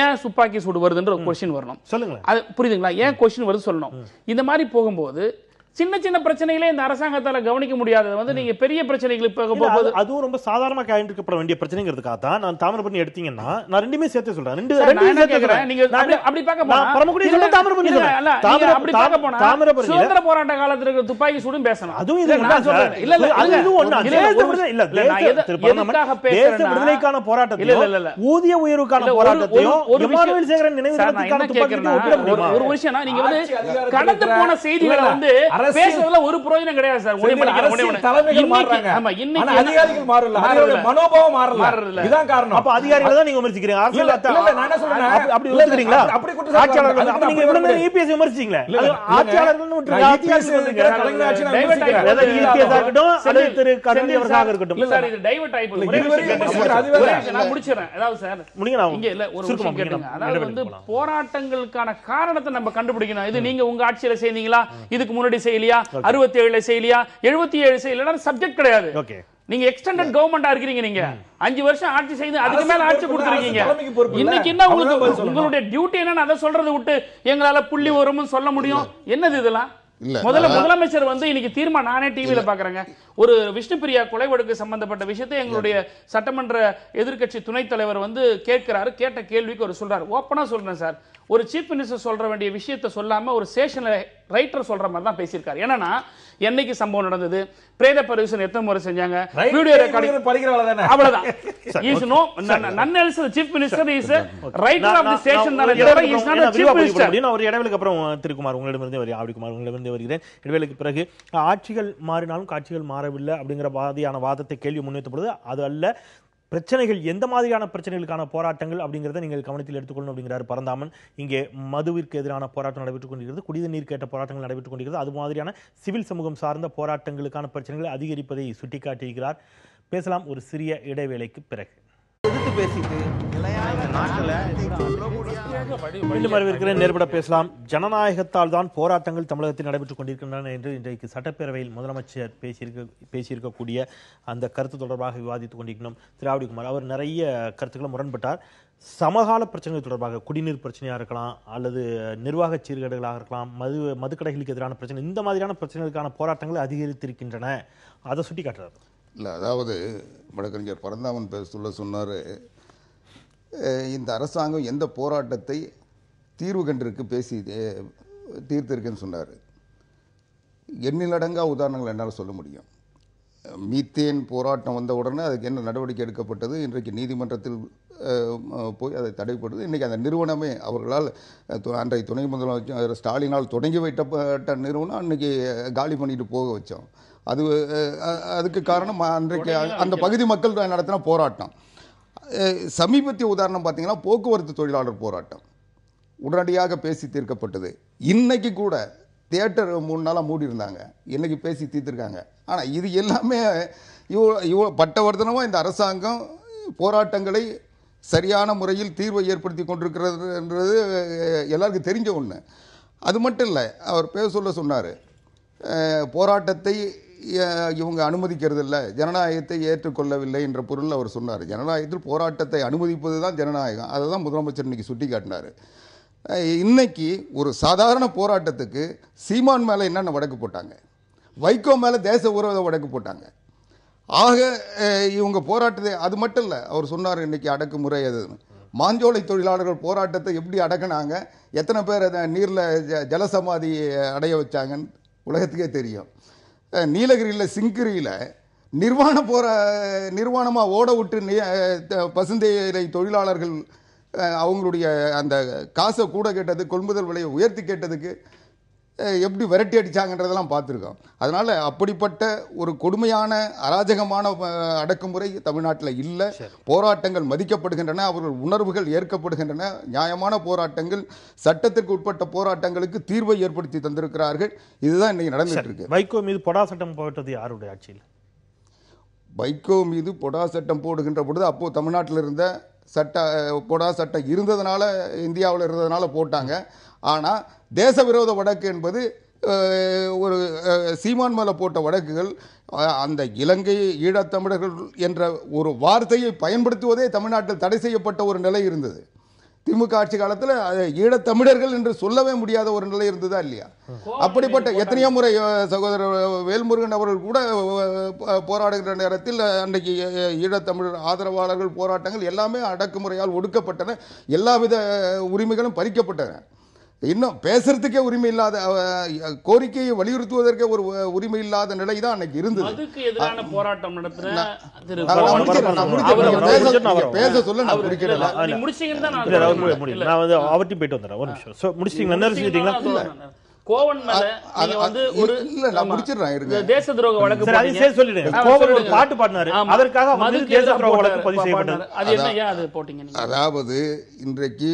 ஏன் துப்பாக்கி சூடு வருதுன்ற ஒரு கொஸ்டின் வரணும். சொல்லுங்க, அது புரியுதுங்களா? ஏன் கொஸ்டின் வருது சொல்லணும். இந்த மாதிரி போகும்போது சின்ன சின்ன பிரச்சனைகளே இந்த அரசாங்கத்தால கவனிக்க முடியாதது வந்து நீங்க பெரிய பிரச்சனைகளுக்கு போகும்போது அதுவும் ரொம்ப சாதாரணமா கையாண்டிருக்கப்பட வேண்டிய பிரச்சனைங்கிறதுக்காக தான் நான் தாமிரபரணி எடுத்தீங்கன்னா நான் ரெண்டுமே சேர்த்து சொல்றேன். நீங்க அப்படி பார்க்க போனா சுதந்திர போராட்ட காலத்துல இருக்கிற துப்பாக்கி சூடும் பேசணும். அதுவும் விடுதலைக்கான போராட்டத்தையும் ஊதிய உயர்வுக்கான போராட்டத்தையும் ஒரு விஷயம் நீங்க வந்து கடந்து போன செய்திகளை வந்து பேசுறதுல ஒரு பிரயோஜனம் கிடையாது சார். தலைமைகள் மாறுறாங்க, ஆனா அதிகாரிகள் மாறல, அவங்களோட மனோபாவம் மாறல. இதான் காரணம். அப்ப அதிகாரிகளை தான் நீங்க விமர்சிக்கிறீங்க. அரசியல் நான் என்ன சொல்றேன், அப்படி விமர்சிக்கிறீங்களா? அப்படி ஆட்சியாளர்கள் அப்ப நீங்க இவ்வளவு இபிஎஸ் விமர்சிச்சீங்களே, ஆட்சியாளர்கள் விட்டுருங்க. ஆட்சியாளர்கள் சொல்லுங்க, தலைமை ஆட்சி நான் விமர்சிக்கிறேன். அத இபிஎஸ் ஆகட்டும் அல்லது திரு கருணை அவர்களாக இருக்கட்டும். சார் இது டைவர்ட் ஆயிடுச்சு. நான் முடிச்சறேன். அதாவது சார் முடிங்க, நான் இங்க இல்ல ஒரு விஷயம் கேளுங்க. அதாவது வந்து போராட்டங்களுக்கான காரணத்தை நம்ம கண்டுபிடிக்கணும். இது நீங்க உங்க ஆட்சியில செய்தீங்களா, இதுக்கு முன்னாடி செய்யலையா, 67 செய்யலையா, 77 செய்யலையா, சப்ஜெக்ட் கிடையாது. நீங்க எக்ஸ்டெண்டட் கவர்மெண்டா இருக்கீங்க. நீங்க 5 வருஷம் ஆட்சி செய்து அதுக்கு மேல ஆட்சி கொடுத்துருக்கீங்க. இன்னைக்கு என்ன உங்களுக்கு உங்களுடைய டியூட்டி என்னன்னு அதை சொல்றதை விட்டு எங்களால புள்ளி வரும்னு சொல்ல முடியும்? என்னது இதெல்லாம்? முதல்ல முதலமைச்சர் வந்து இன்னைக்கு தீர்மானம், நானே டிவில பாக்குறேங்க, ஒரு விஷ்ணுபிரியா கொலை வழக்கு சம்பந்தப்பட்ட விஷயத்தை எங்களுடைய சட்டமன்ற எதிர்க்கட்சி துணைத் தலைவர் வந்து கேட்கிறாரு. கேட்ட கேள்விக்கு அவர் சொல்றாரு, ஓப்பனா சொல்றேன் சார், ஒரு சீஃப் மினிஸ்டர் சொல்ற வேண்டிய விஷயத்தை சொல்லாம ஒரு ஸ்டேஷன்ல ரைட்டர் சொல்ற மாதிரி தான் பேசியிருக்காரு. என்னன்னா என்னைக்கு சம்பவம் நடந்தது, பிரேத பரிசோதனை எத்தனை முறை செஞ்சாங்க, வீடியோ ரெக்கார்டிங் படிக்கிறவளதானே, அவ்வளவுதான். இஸ் நோ நன்னல்ஸ் chief minister is writer of the station தான், is not a chief minister. ஒரு இடைவேளைக்கு அப்புறம் திருக்குமார் உங்களிடமிருந்து ஆவிக்குமார் உங்களிடமிருந்து வருகிறேன். இடைவேளைக்கு பிறகு ஆட்சிகள் மாறினாலும் காட்சிகள் மாறவில்லை அப்படிங்கிற வாதத்தை கேள்வி முன்வைத்தபொழுது அது அல்ல, பிரச்சனைகள் எந்த மாதிரியான பிரச்சனைகளுக்கான போராட்டங்கள் அப்படிங்கிறத நீங்கள் கவனத்தில் எடுத்துக்கொள்ளணும் அப்படிங்கிறார் பரந்தாமன். இங்கே மதுவிற்கு எதிரான போராட்டம் நடைபெற்றுக் கொண்டிருக்கிறது, குடிநீர் கேட்ட போராட்டங்கள் நடைபெற்றுக் கொண்டிருக்கிறது, அது மாதிரியான சிவில் சமூகம் சார்ந்த போராட்டங்களுக்கான பிரச்சனைகள் அதிகரிப்பதை சுட்டிக்காட்டியிருக்கிறார். பேசலாம் ஒரு சிறிய இடைவேளைக்கு பிறகு. மீண்டும் வரவிருக்கிறேன். நேர்பட பேசலாம். ஜனநாயகத்தால் தான் போராட்டங்கள் தமிழகத்தில் நடைபெற்றுக் கொண்டிருக்கின்றன என்று இன்றைக்கு சட்டப்பேரவையில் முதலமைச்சர் பேசியிருக்கக்கூடிய அந்த கருத்து தொடர்பாக விவாதித்துக் கொண்டிருக்கிறோம். திராவிடகுமார் அவர் நிறைய கருத்துக்களை முரண்பட்டார். சமகால பிரச்சனைகள் தொடர்பாக குடிநீர் பிரச்சனையாக இருக்கலாம், அல்லது நிர்வாக சீர்கேடுகளாக இருக்கலாம், மதுக்கடைகளுக்கு எதிரான பிரச்சனை, இந்த மாதிரியான பிரச்சனைகளுக்கான போராட்டங்கள் அதிகரித்திருக்கின்றன, அதை சுட்டி காட்டுறாரு. இல்லை, அதாவது வழக்கறிஞர் பரந்தாமன் சொன்னார், இந்த அரசாங்கம் எந்த போராட்டத்தை தீர்வு கண்டிருக்கு தீர்த்திருக்குன்னு சொன்னார். எண்ணிலடங்கா உதாரணங்கள் என்னால் சொல்ல முடியும். மீத்தேன் போராட்டம் வந்த உடனே அதுக்கு என்ன நடவடிக்கை எடுக்கப்பட்டது, இன்றைக்கு நீதிமன்றத்தில் போய் அதை தடைப்படுது. இன்றைக்கி அந்த நிறுவனமே அவர்களால் அன்றைய துணை முதலமைச்சர் ஸ்டாலினால் தொடங்கி வைக்கப்பட்ட நிறுவனம் அன்றைக்கி காலி பண்ணிட்டு போக வச்சோம். அதுக்கு காரணம் அன்றைக்கு அந்த பகுதி மக்கள் நடத்தின போராட்டம். சமீபத்திய உதாரணம் பார்த்தீங்கன்னா போக்குவரத்து தொழிலாளர் போராட்டம் உடனடியாக பேசி தீர்க்கப்பட்டது. இன்னைக்கு கூட தியேட்டர் 3 நாளாக மூடி இருந்தாங்க, இன்னைக்கு பேசி தீர்த்திருக்காங்க. ஆனால் இது எல்லாமே பட்டவர்த்தனமாக இந்த அரசாங்கம் போராட்டங்களை சரியான முறையில் தீர்வை ஏற்படுத்தி கொண்டிருக்கிறதுன்றது எல்லாருக்கும் தெரிஞ்ச ஒன்று. அது மட்டும் இல்லை, அவர் சொன்னார், போராட்டத்தை இவங்க அனுமதிக்கிறது இல்லை, ஜனநாயகத்தை ஏற்றுக்கொள்ளவில்லை என்ற பொருள் அவர் சொன்னார். ஜனநாயகத்தில் போராட்டத்தை அனுமதிப்பது தான் ஜனநாயகம். அதை தான் முதலமைச்சர் இன்னைக்கு சுட்டி காட்டினார். இன்னைக்கு ஒரு சாதாரண போராட்டத்துக்கு சீமான் மேலே என்னென்ன வழக்கு போட்டாங்க, வைகோ மேலே தேச விரோத வழக்கு போட்டாங்க. ஆக இவங்க போராட்டத்தை, அது மட்டும் இல்லை, அவர் சொன்னார் இன்னைக்கு அடக்குமுறை அதுன்னு. மாஞ்சோலை தொழிலாளர்கள் போராட்டத்தை எப்படி அடக்குனாங்க, எத்தனை பேர் நீரில் ஜலசமாதி அடைய வச்சாங்கன்னு உலகத்துக்கே தெரியும். நீலகிரியில் சிங்கிரியில் நிர்வாணமாக ஓட விட்டு பசுந்தேயிலை தொழிலாளர்கள் அவங்களுடைய அந்த காசை கூட கேட்டது, கொள்முதல் விலையை உயர்த்தி கேட்டதுக்கு எப்படி விரட்டி அடித்தாங்கன்றதெல்லாம் பார்த்துருக்கோம். அதனால் அப்படிப்பட்ட ஒரு கொடுமையான அராஜகமான அடக்குமுறை தமிழ்நாட்டில் இல்லை. போராட்டங்கள் மதிக்கப்படுகின்றன, அவர்கள் உணர்வுகள் ஏற்கப்படுகின்றன. நியாயமான போராட்டங்கள், சட்டத்திற்கு உட்பட்ட போராட்டங்களுக்கு தீர்வை ஏற்படுத்தி தந்திருக்கிறார்கள். இதுதான் இன்னைக்கு நடந்துட்டு இருக்கு. வைகோ மீது பொடா சட்டம் போட்டது யாருடைய ஆட்சியில்? வைகோ மீது பொடா சட்டம் போடுகின்ற பொழுது அப்போது தமிழ்நாட்டில் இருந்த பொடா சட்டம் இருந்ததுனால, இந்தியாவில் இருந்ததுனால போட்டாங்க. ஆனால் தேச விரோத வழக்கு என்பது ஒரு சீமான் மேலே போட்ட வழக்குகள், அந்த இலங்கை ஈழத்தமிழர்கள் என்ற ஒரு வார்த்தையை பயன்படுத்துவதே தமிழ்நாட்டில் தடை செய்யப்பட்ட ஒரு நிலை இருந்தது. திமுக ஆட்சி காலத்தில் ஈழத்தமிழர்கள் என்று சொல்லவே முடியாத ஒரு நிலை இருந்ததா இல்லையா? அப்படிப்பட்ட எத்தனையோ முறை சகோதரர் வேல்முருகன் அவர்கள் கூட போராடுகிற நேரத்தில் அன்றைக்கு ஈழத்தமிழர் ஆதரவாளர்கள் போராட்டங்கள் எல்லாமே அடக்குமுறையால் ஒடுக்கப்பட்டன, எல்லாவித உரிமைகளும் பறிக்கப்பட்டன. இன்னும் பேசுறதுக்கே உரிமை இல்லாத, கோரிக்கையை வலியுறுத்துவதற்கே ஒரு உரிமை இல்லாத நிலை தான் அன்னைக்கு இருந்தது. அதுக்கு எதிரான போராட்டம் நடத்துற பேச சொல்ல நான் முடிக்கிறேன். அவர்கிட்ட போயிட்டு வந்துடுறேன். ஒரு நிமிஷம் முடிச்சிட்டீங்களா? கோவன் மேல நீங்க வந்து ஒரு இல்ல நான் முடிச்சிடுறேன் இருங்க. தேச துரோக வழக்கு போட்டீங்க. சொல்லிடுங்க. கோவன் ஒரு பாட்டு பாடினாரு, அதற்காக தேச துரோக வழக்கு பதிவு செய்யப்பட்டது. அது என்ன ஏன் அது போட்டீங்க நீங்க? அதாவது இன்றைக்கு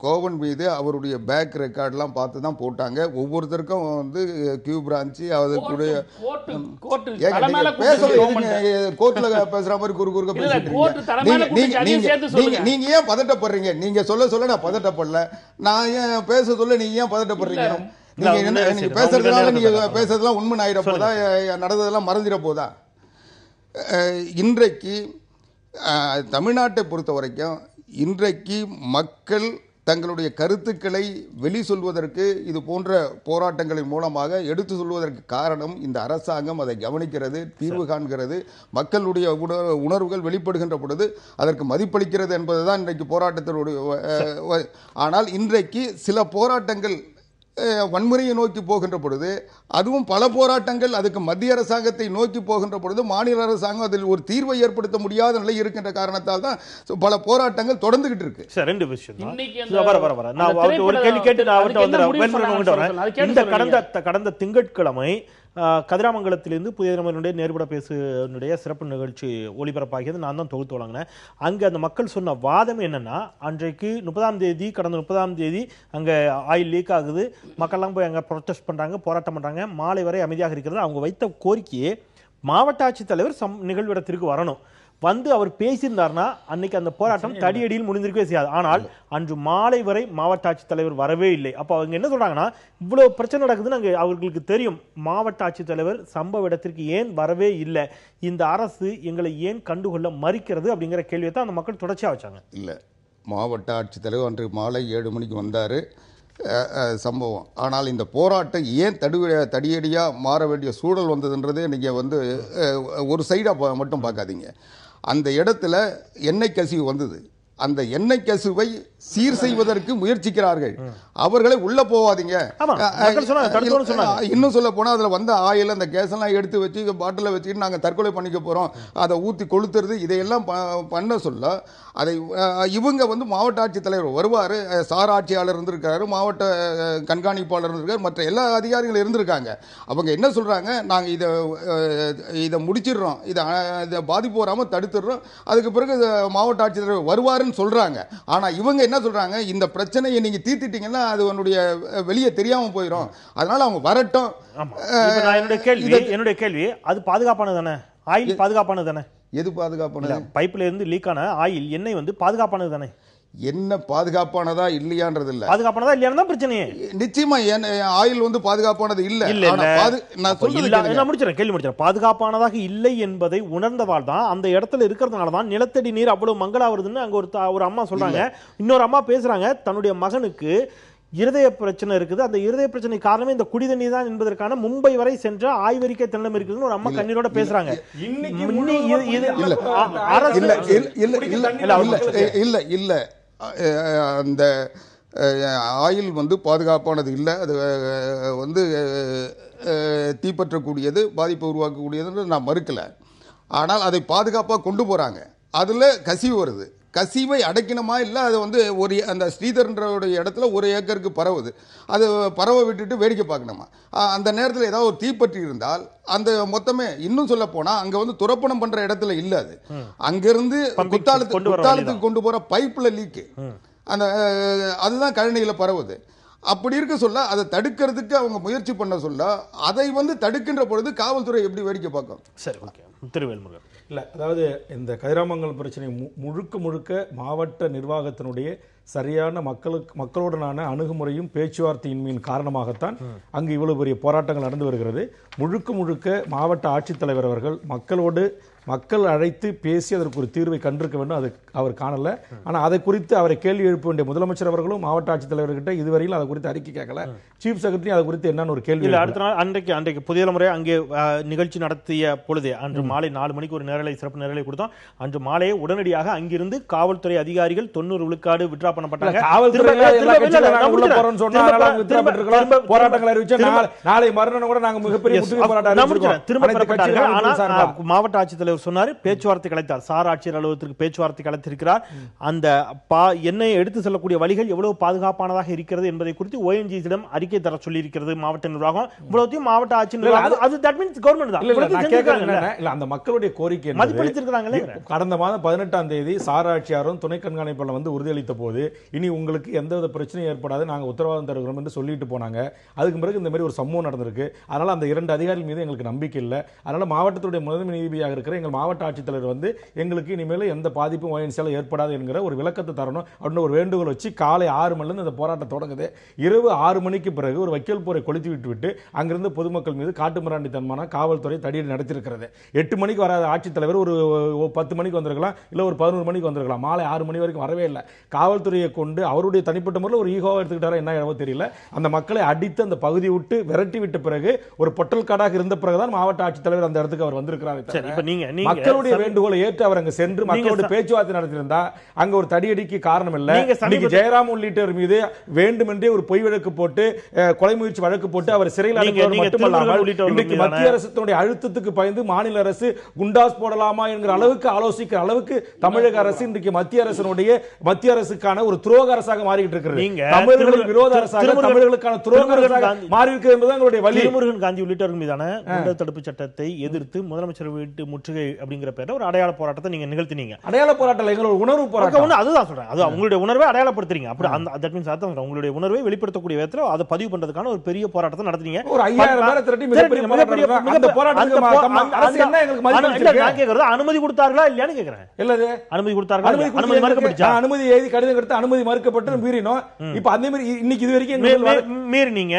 கோவன் மீது அவருடைய பேக் ரெக்கார்ட்லாம் பார்த்து தான் போட்டாங்க. ஒவ்வொருத்தருக்கும் வந்து கியூ பிரான்ச்சு அதுக்குடைய கோர்ட்ல பேசுற மாதிரி குறுக்க பேசுறீங்க. நீங்க ஏன் பதட்டப்படுறீங்க? நீங்க சொல்ல நான் பதட்டப்படல. நான் ஏன் பேச சொல்ல நீங்க ஏன் பதட்டப்படுறீங்க? நீங்க பேசுறதுனால நீங்க பேசுறதுலாம் உண்மை ஆயிட போதா, நடந்ததெல்லாம் மறந்துட போதா? இன்றைக்கு தமிழ்நாட்டை பொறுத்த வரைக்கும் இன்றைக்கு மக்கள் தங்களுடைய கருத்துக்களை வெளி சொல்வதற்கு இது போன்ற போராட்டங்களின் மூலமாக எடுத்து சொல்வதற்கு காரணம் இந்த அரசாங்கம் அதை கவனிக்கிறது, தீர்வு காண்கிறது, மக்களுடைய உணர்வுகள் வெளிப்படுகின்ற பொழுது அதற்கு மதிப்பளிக்கிறது என்பதுதான் இன்றைக்கு போராட்டத்தினுடைய. ஆனால் இன்றைக்கு சில போராட்டங்கள் வன்முறையை நோக்கி போகின்ற பொழுது, அதுவும் பல போராட்டங்கள் அதுக்கு மத்திய அரசாங்கத்தை நோக்கி போகின்ற பொழுது மாநில அரசாங்கம் அதில் ஒரு தீர்வை ஏற்படுத்த முடியாத நிலை இருக்கின்ற காரணத்தால் தான் பல போராட்டங்கள் தொடர்ந்துகிட்டு இருக்கு. சார், ரெண்டு விஷயம் தான். இன்னைக்கு ஒரு கேள்வி கேட்டு நான் இந்த கடந்த திங்கட்கிழமை கதிராமங்கலத்திலிருந்து புதிய தலைமுறையினுடைய நேர்பட பேசுடைய சிறப்பு நிகழ்ச்சி ஒளிபரப்பாகியது. நான் தான் தொகுத்து வழங்கினேன். அங்கே அந்த மக்கள் சொன்ன வாதம் என்னன்னா, அன்றைக்கு 30ஆம் தேதி, கடந்த 30ஆம் தேதி அங்கே ஆயில் லீக் ஆகுது, மக்கள்லாம் போய் அங்கே ப்ரொட்டஸ்ட் பண்ணுறாங்க, போராட்டம் பண்ணுறாங்க, மாலை வரை அமைதியாக இருக்கிறது. அவங்க வைத்த கோரிக்கையே மாவட்ட ஆட்சித்தலைவர் நிகழ்விடத்திற்கு வரணும், வந்து அவர் பேசியிருந்தார்னா அன்னைக்கு அந்த போராட்டம் தடியடியில் முடிந்திருக்கவே செய்யாது. ஆனால் அன்று மாலை வரை மாவட்ட ஆட்சித்தலைவர் வரவே இல்லை. அப்போ அவங்க என்ன சொல்றாங்கன்னா, இவ்வளவு பிரச்சனை நடக்குதுன்னு அங்கே அவர்களுக்கு தெரியும், மாவட்ட ஆட்சித்தலைவர் சம்பவ இடத்திற்கு ஏன் வரவே இல்லை, இந்த அரசு எங்களை ஏன் கண்டுகொள்ள மறுக்கிறது அப்படிங்கிற கேள்வியை தான் அந்த மக்கள் தொடர்ச்சியாக வச்சாங்க. இல்லை, மாவட்ட ஆட்சித்தலைவர் அன்று மாலை 7 மணிக்கு வந்தார் சம்பவம். ஆனால் இந்த போராட்டம் ஏன் தடியடியாக மாற வேண்டிய சூழல் வந்ததுன்றதே நீங்கள் வந்து ஒரு சைடாக மட்டும் பார்க்காதீங்க. அந்த இடத்துல எண்ணெய் கசிவு வந்தது. அந்த எண்ணெய் கசிவை சீர் செய்வதற்கு முயற்சிக்கிறார்கள். அவர்களை உள்ள போவாதீங்க. இன்னும் சொல்ல போனா அதுல வந்த ஆயில், அந்த கேஸ் எல்லாம் எடுத்து வச்சு பாட்டில வச்சுக்கிட்டு நாங்க தற்கொலை பண்ணிக்க போறோம், அதை ஊத்தி கொளுத்துறது, இதையெல்லாம் பண்ண சொல்ல அதை இவங்க வந்து மாவட்ட ஆட்சித்தலைவர் வருவாரு, சார் ஆட்சியாளர் இருந்திருக்காரு, மாவட்ட கண்காணிப்பாளர் இருந்திருக்காரு, மற்ற எல்லா அதிகாரிகளும் இருந்திருக்காங்க. அவங்க என்ன சொல்றாங்க, நாங்க இதை முடிச்சிடுறோம், இதை பாதிப்பு வராம தடுத்துடுறோம், அதுக்கு பிறகு மாவட்ட ஆட்சித்தலைவர் வருவாருன்னு சொல்றாங்க. ஆனா இவங்க என்ன சொல்றாங்க, இந்த பிரச்சனையை நீங்க தீர்த்திட்டீங்கன்னா அது உன்னுடைய வெளியே தெரியாம போயிடும், அதனால அவங்க வரட்டும். என்னுடைய கேள்வி, அது பாதுகாப்பானது தானே? ஆயில் பாதுகாப்பானது தானே? எது பாதுகாப்பானது? பைப்ல இருந்து லீக் ஆன ஆயில் எண்ணெய் வந்து பாதுகாப்பானது தானே? என்ன பாதுகாப்பானதா இல்லையான்றது இல்ல, பாதுகாப்பானதா இல்லையானதான் பிரச்சனையே. நிச்சயமா ஆயில் வந்து பாதுகாப்பானது இல்ல. நான் முடிச்சிடறேன், கேள்வி முடிச்சிடறேன். பாதுகாப்பானதாக இல்லை என்பதை உணர்ந்ததால் தான், அந்த இடத்துல இருக்கிறதுனால தான் நிலத்தடி நீர் அவ்வளவு மங்களாவதுன்னு அங்க ஒரு அம்மா சொல்றாங்க. இன்னொரு அம்மா பேசுறாங்க, தன்னுடைய மகனுக்கு இருதய பிரச்சனை இருக்குது, அந்த இருதய பிரச்சனை காரணமே இந்த குடி தண்ணீர் தான் என்பதற்கான மும்பை வரை சென்ற ஆய்வறிக்கை திண்ணம் இருக்குதுன்னு ஒரு அம்மா கண்ணீரோட பேசுறாங்க. இல்ல அந்த ஆயில் வந்து பாதுகாப்பானது இல்லை, அது வந்து தீப்பற்றக்கூடியது, பாதிப்பை உருவாக்கக்கூடியதுன்னு நான் மறுக்கல. ஆனால் அதை பாதுகாப்பாக கொண்டு போறாங்க. அதுல கசிவு வருது, கசிவை அடைக்கணுமா இல்லை அது வந்து ஒரு அந்த ஸ்ரீதரனுடைய இடத்துல 1 ஏக்கருக்கு பரவுது, அது பரவ விட்டுட்டு வேடிக்கை பார்க்கணுமா? அந்த நேரத்தில் ஏதாவது ஒரு தீப்பற்றி இருந்தால் அந்த மொத்தமே, இன்னும் சொல்ல போனா அங்க வந்து துரப்பணம் பண்ற இடத்துல இல்ல, அது அங்கிருந்து குத்தாலத்துக்கு கொண்டு போற பைப்ல லீக்கு, அந்த அதுதான் கழனியில பரவுது. அப்படி இருக்க சொல்ல அதை தடுக்கிறதுக்கு அவங்க முயற்சி பண்ண சொல்ல, அதை வந்து தடுக்கின்ற பொழுது காவல்துறை எப்படி வேடிக்கை பார்க்கும்? சரி, ஓகே. திருவேல்முருகன். இல்லை, அதாவது இந்த கதிராமங்கலம் பிரச்சனை முழுக்க மாவட்ட நிர்வாகத்தினுடைய சரியான மக்களுடனான அணுகுமுறையும் பேச்சுவார்த்தையின்மையின் காரணமாகத்தான் அங்கு இவ்வளவு பெரிய போராட்டங்கள் நடந்து வருகிறது. முழுக்க மாவட்ட ஆட்சித்தலைவர் அவர்கள் மக்கள் அழைத்து பேசி அதற்கு ஒரு தீர்வை கண்டிருக்க வேண்டும், அது அவர் காணல. ஆனால் அதை குறித்து அவரை கேள்வி எழுப்ப வேண்டிய முதலமைச்சர் அவர்களும் மாவட்ட ஆட்சித்தலைவர்கிட்ட இதுவரையில் அதை குறித்து அறிக்கை கேட்கல. சீஃப் செக்ரட்டரி அதை குறித்து என்னன்னு ஒரு கேள்வி இல்லை. அடுத்த நாள் அன்றைக்கு புதிய தலைமுறை அங்கே நிகழ்ச்சி நடத்திய பொழுதே அன்று மாலை 4 மணிக்கு ஒரு சிறப்பு நேரலை கொடுத்தோம். அன்று மாலையே உடனடியாக அங்கிருந்து காவல்துறை அதிகாரிகள் 90 விழுக்காடு விட்ரா பண்ணப்பட்டாங்க. போராட்டங்கள் அறிவிச்சு நாளை மறுநாள் கூட நாங்கள் மிகப்பெரிய போராட்டம். மாவட்ட ஆட்சித்தலைவர் சொன்னார், பேச்சுவார்த்தை கலைத்தார், சார் ஆட்சியர் அலுவலகத்திற்கு பேச்சுவார்த்தை கலைத்திருக்கிறார். அந்த எண்ணெயை எடுத்து செல்லக்கூடிய வழிகள் எவ்வளவு பாதுகாப்பானதாக இருக்கிறது என்பதை குறித்து ONGC-இடம் அறிக்கை தர சொல்லி இருக்கிறது மாவட்ட நிர்வாகம். இவ்வளவுத்தையும் மாவட்ட ஆட்சி நிர்வாகம், அது தட் மீன்ஸ் கவர்மெண்ட் தான். இல்ல, அந்த மக்களுடைய கோரிக்கை மதிப்பளித்திருக்கிறாங்களே. கடந்த மாதம் 18ஆம் தேதி சார் ஆட்சியாரும் துணை கண்காணிப்பாளர் வந்து உறுதியளித்த போது, இனி உங்களுக்கு எந்தவித பிரச்சனையும் ஏற்படாது, நாங்கள் உத்தரவாதம் தருகிறோம் என்று சொல்லிட்டு போனாங்க. அதுக்கு பிறகு இந்த மாதிரி ஒரு சம்பவம் நடந்திருக்கு. அதனால அந்த 2 அதிகாரிகள் மீது எங்களுக்கு நம்பிக்கை இல்லை. அதனால மாவட்டத்துடைய முதன்மை நீதிபதியாக இருக்கிற எங்கள் மாவட்ட ஆட்சித்தலைவர் வந்து எங்களுக்கு இனிமேல் எந்த பாதிப்பும் ONGC-ஆல ஏற்படாது என்கிற ஒரு விளக்கத்தை தரணும் அப்படின்னு ஒரு வேண்டுகோள் வச்சு காலை 6 மணிலிருந்து இந்த போராட்டம் தொடங்குது. இரவு 6 மணிக்கு பிறகு ஒரு வக்கீல் போரை கொளுத்தி விட்டு அங்கிருந்து பொதுமக்கள் மீது காட்டுமிராண்டித்தனமான காவல்துறை தடியடி நடத்தியிருக்கிறது. 8 மணிக்கு வராத ஆட்சித்தலைவர் ஒரு 10 மணிக்கு வந்திருக்கலாம், இல்லை ஒரு 11 மணிக்கு வந்திருக்கலாம், மாலை 6 மணி வரைக்கும் வரவே இல்லை. காவல்துறையை கொண்டு அவருடைய தனிப்பட்ட முறையில் ஒரு ஈகோவை எடுத்துக்கிட்டாரா என்ன இடமோ தெரியல. அந்த மக்களை அடித்து அந்த பகுதியை விட்டு விரட்டி விட்ட பிறகு ஒரு பொட்டல் காடாக இருந்த பிறகுதான் மாவட்ட ஆட்சித்தலைவர் அந்த இடத்துக்கு அவர் வந்திருக்கிறார். மக்களுடைய வேண்டுகோளை ஏற்று அவர் அங்க சென்று மக்களோட பேச்சுவார்த்தை நடத்தியிருந்தா அங்க ஒரு தடியடிக்கு காரணம் இல்லை. ஜெயராம் உள்ளிட்டவர் மீது வேண்டுமென்றே ஒரு பொய் வழக்கு போட்டு கொலை முயற்சி வழக்கு போட்டு அவர் சிறையில் அடைப்பது மட்டுமல்லாமல் இன்றைக்கு மத்திய அரசுடைய அழுத்தத்துக்கு பயந்து மாநில அரசு குண்டாஸ் போடலாமா என்கிற அளவுக்கு ஆலோசிக்கிற அளவுக்கு தமிழக அரசு இன்றைக்கு மத்திய அரசுக்கான ஒரு துரோக அரசாக மாறிட்டு இருக்கிறது. தமிழர்களுக்கு விரோத அரசாக, தமிழர்களுக்கான துரோக அரசாக மாறி இருக்கிறது என்பது எங்களுடைய வலி. திருமுருகன் காந்தி உள்ளிட்டவர்கள் மீதான குண்டர் தடுப்பு சட்டத்தை எதிர்த்து முதலமைச்சர் வீட்டு முற்றுகை அப்படிங்கிற பேர்ல ஒரு அடையாள போராட்டத்தை நீங்க நிகழ்த்தினீங்க. அடையாள போராட்டம் எங்களோட உணர்வு போராட்டம். அதுதான் சொல்றேன், அது உங்களுடைய உணர்வை அடையாளப்படுத்துறீங்க. அப்படி தட் மீன்ஸ் அதான் உங்களுடைய உணர்வை வெளிப்படுத்தக்கூடிய விதத்துல அதை பதிவு பண்றதுக்கான ஒரு பெரிய போராட்டத்தை நடத்துனீங்க. ஒரு 5000 பேரை திரட்டி மிகப்பெரிய போராட்டம். அந்த போராட்டத்துக்கு அரசு என்ன எங்களுக்கு மதிப்பு? நான் கேக்குறது அனுமதி கொடுத்தார்களா இல்லையான்னு கேக்குறேன். இல்லது அனுமதி கொடுத்தார்களா? அனுமதி மறுக்கப்பட்டுச்சா? அனுமதி எழுதி கடிதம் கொடுத்து அனுமதி மறுக்கப்பட்டு மீறினோம். இப்ப அதே மாதிரி இன்னைக்கு இது வரைக்கும் மீறினீங்க.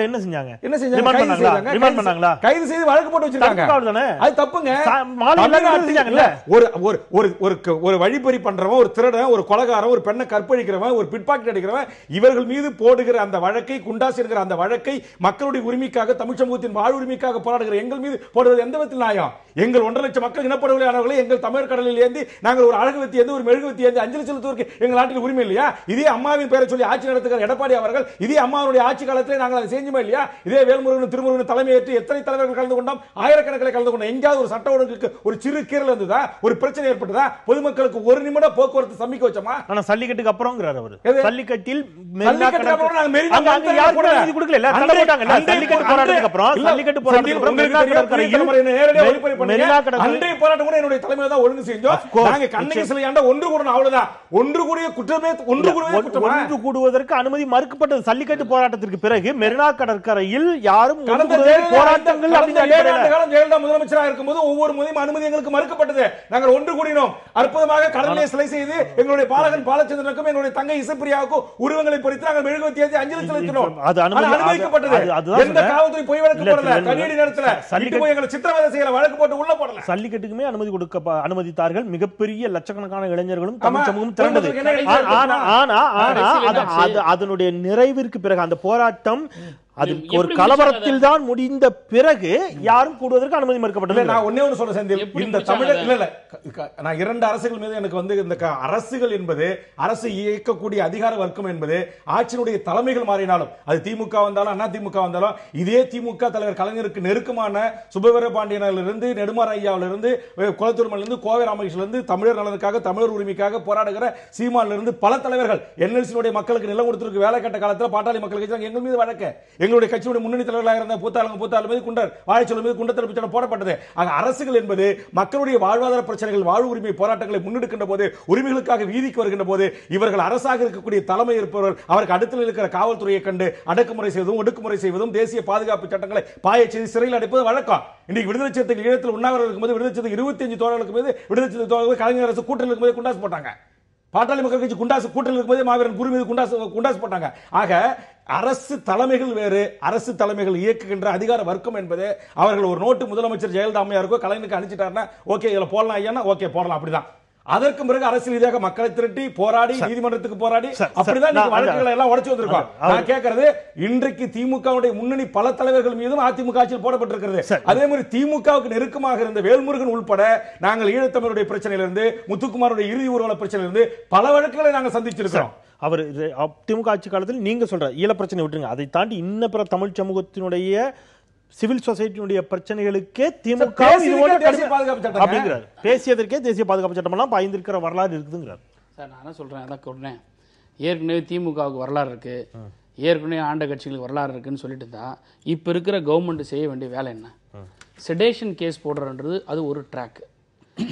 என்ன செஞ்சாங்க? என்ன செஞ்சாங்க? ரிமாண்ட் பண்ணாங்களா? கைது செய்து வழக்கு போட்டு வச்சிருக்காங்க. அது தப்புங்க. ஒரு வழிப்பறி பண்றவன், ஒரு திருடன், ஒரு கொலைகாரன், ஒரு பெண்ணை கற்பழிக்கிறவன், ஒரு பிட்பாக்கெட் அடிக்கிறவன், இவர்கள் மீது போடுகிற அந்த வழக்கை, குண்டாஸ் என்கிற அந்த வழக்கை மக்களுடைய உரிமைக்காக, தமிழ் சமூகத்தின் வாழ் உரிமைக்காக போராடுகிற எங்கள் மீது போடுவது எந்த விதத்தில் நியாயம்? எங்கள் 1.5 லட்சம் மக்கள் இனப்படுகொலையானவர்களை எங்கள் தமிழ் கடலில் ஏந்தி நாங்கள் ஒரு அழகுவத்தி ஏந்தி ஒரு மெழுகுவத்தி ஏந்தி அஞ்சலி செலுத்துவதற்கு எங்கள் நாட்டில் உரிமை இல்லையா? இதே அம்மாவின் பெயரை சொல்லி ஆட்சி நடத்துகிற எடப்பாடி அவர்கள் இதே அம்மாவுடைய ஆட்சி காலத்தில் நாங்கள் அதை செஞ்சுமே இல்லையா? இதே வேல்முருகன் திருமுருகன் தலைமையேற்று எத்தனை தலைவர்கள் கலந்து கொண்டோம்? ஆயிரக்கணக்கில் கலந்து கொண்டோம். எங்கேயாவது ஒரு சட்ட ஒழுங்குக்கு ஒரு சிறு கீரல் இருந்ததா? ஒரு பிரச்சனை ஏற்பட்டதா? பொதுமக்களுக்கு ஒரு நிமிட போக்குவரத்து சமிக்க வச்சோமா? ஆனா சல்லிக்கட்டுக்கு அப்புறம்ங்கறார் அவர். சல்லிக்கட்டில் ஒன்று கூடுவதற்கு அனுமதி மறுக்கப்பட்டது. சல்லிக்கட்டு போராட்டத்திற்கு பிறகு மெரினா கடற்கரையில் யாரும் போராட்டங்கள் முதலமைச்சராக இருக்கும்போது ஒவ்வொரு முறையும் அனுமதி எங்களுக்கு மறுக்கப்பட்டது. நாங்கள் ஒன்று கூடினோம். அற்புதமாக கடலிலே சிலை செய்து எங்களுடைய பாலகன் பாலச்சந்திரனுக்கும் எங்களுடைய தங்கை இசைப்பிரியாவுக்கும் உருவங்களை பொறித்து நாங்கள் மெழுகுவத்தி ஏற்றி அஞ்சலி செலுத்தினோம். அது அனுமதிக்கப்பட்டது. எந்த காவல்துறை பொய் வழக்கு போடல. கனியடி நேரத்துல எங்களை சித்திரவதை செய்யல, வழக்கு போட்டு உள்ள போடல. சல்லிக்கட்டுக்குமே அனுமதித்தார்கள். மிகப்பெரிய லட்சக்கணக்கான இளைஞர்களும் தமிழ் சமூகம் திரண்டது. அதனுடைய நிறைவிற்கு பிறகு அந்த போராட்டம் அது ஒரு கலவரத்தில் தான் முடிந்த பிறகு யாரும் கூடுவதற்கு அனுமதி மறுக்கப்பட்டது. நான் ஒண்ணே ஒன்று சொல்ல செந்தில், இந்த தமிழர் இல்ல நான் 2 அரசுகள் மீது எனக்கு வந்து இந்த அரசுகள் என்பது அரசு இயக்கக்கூடிய அதிகார வர்க்கம் என்பது ஆட்சியினுடைய தலைமைகள் மாறினாலும் அது திமுக வந்தாலும் அண்ணா திமுக வந்தாலும் இதே திமுக தலைவர் கலைஞருக்கு நெருக்கமான சுபவீர பாண்டியனிலிருந்து நெடுமாற ஐயாவிலிருந்து குலத்தூர்மலிருந்து கோவை ராமகிருஷ்ணனிலிருந்து தமிழர் நலனுக்காக தமிழர் உரிமைக்காக போராடுகிற சீமானிலிருந்து பல தலைவர்கள் என்எல்சியினுடைய மக்களுக்கு நிலம் கொடுத்திருக்கு. வேலை கட்ட காலத்தில் பாட்டாளி மக்களுக்கு எங்கள் மீது வழக்கு, எங்களுடைய கட்சியுடைய முன்னணி தலைவர்களாக இருந்த பூத்தாளம் மீது குண்டர் வாழைச்சொல்லும் மீது குண்டர் தடுப்பு சட்டம் போடப்பட்டது. அரசுகள் என்பது மக்களுடைய வாழ்வாதார பிரச்சனைகள், வாழ்வு உரிமை போராட்டங்களை முன்னெடுக்கின்ற போது, உரிமைகளுக்காக வீதிக்கு வருகின்ற போது இவர்கள் அரசாக இருக்கக்கூடிய தலைமை இருப்பவர்கள் அவருக்கு அடுத்த இருக்கிற காவல்துறையை கண்டு அடக்குமுறை செய்வதும் ஒடுக்குமுறை செய்வதும் தேசிய பாதுகாப்பு சட்டங்களை பாய செய்து சிறையில் அடைப்பது வழக்கம். இன்றைக்கு விடுதலை சிறுத்தைகள் ஈழத்தில் உண்ணாவிரதம் இருக்கும்போது விடுதலை சிறுத்தை 25 தோழர்களுக்கு மீது விடுதலை சிறுத்தை தோழர்கள் கலைஞர் அரசு கூட்டத்தில் இருக்கும்போது குண்டாஸ் போட்டாங்க. பாட்டாளி மக்கள் கட்சி குண்டாசு கூட்டத்தில் இருக்கும்போது மாவீரன் குரு மீது குண்டாசு போட்டாங்க. ஆக அரசு தலைமைகள் வேறு, அரசு தலைமைகள் இயக்குகின்ற அதிகார வர்க்கம் என்பது அவர்கள் ஒரு நோட்டு முதலமைச்சர் ஜெயலலிதா அம்மையாருக்கோ கலைஞருக்கு அனுப்பிச்சிட்டாருன்னா ஓகே இதுல போடலாம் ஐயா, ஓகே போடலாம். அப்படிதான் அதற்கு பிறகு அரசியல் ரீதியாக மக்களை திரட்டி போராடி நீதிமன்றத்துக்கு போராடி அப்படிதான் வழக்குகளை எல்லாம் உடைச்சு வந்திருக்கோம். நான் கேட்கறது இன்றைக்கு திமுகவுடைய முன்னணி பல தலைவர்கள் மீதும் அதிமுக ஆட்சியில் போடப்பட்டிருக்கிறது. அதே மாதிரி திமுகவுக்கு நெருக்கமாக இருந்த வேல்முருகன் உள்பட நாங்கள் ஈழத்தமிழருடைய பிரச்சனையிலிருந்து முத்துக்குமாருடைய இறுதி ஊர்வல பிரச்சனையிலிருந்து பல வழக்குகளை நாங்கள் சந்திச்சிருக்கிறோம். அவர் திமுக ஆட்சி காலத்தில் நீங்க சொல்ற ஈழ பிரச்சனை விட்டுருங்க, அதை தாண்டி இன்ன பிற தமிழ் சமூகத்தினுடைய சிவில் சொசைட்டியுடைய பிரச்சனைகளுக்கே திமுக அப்படிங்கிறார். பேசியதற்கே தேசிய பாதுகாப்பு சட்டம் எல்லாம் பாய்ந்திருக்கிற வரலாறு இருக்குதுங்கிறார். சார் நான் என்ன சொல்றேன், அதான் சொல்றேன், ஏற்கனவே திமுகவுக்கு வரலாறு இருக்கு, ஏற்கனவே ஆண்ட கட்சிகளுக்கு வரலாறு இருக்குன்னு சொல்லிட்டு இருந்தா இப்ப இருக்கிற கவர்மெண்ட் செய்ய வேண்டிய வேலை என்ன? செடேஷன் கேஸ் போடுறன்றது அது ஒரு ட்ராக்.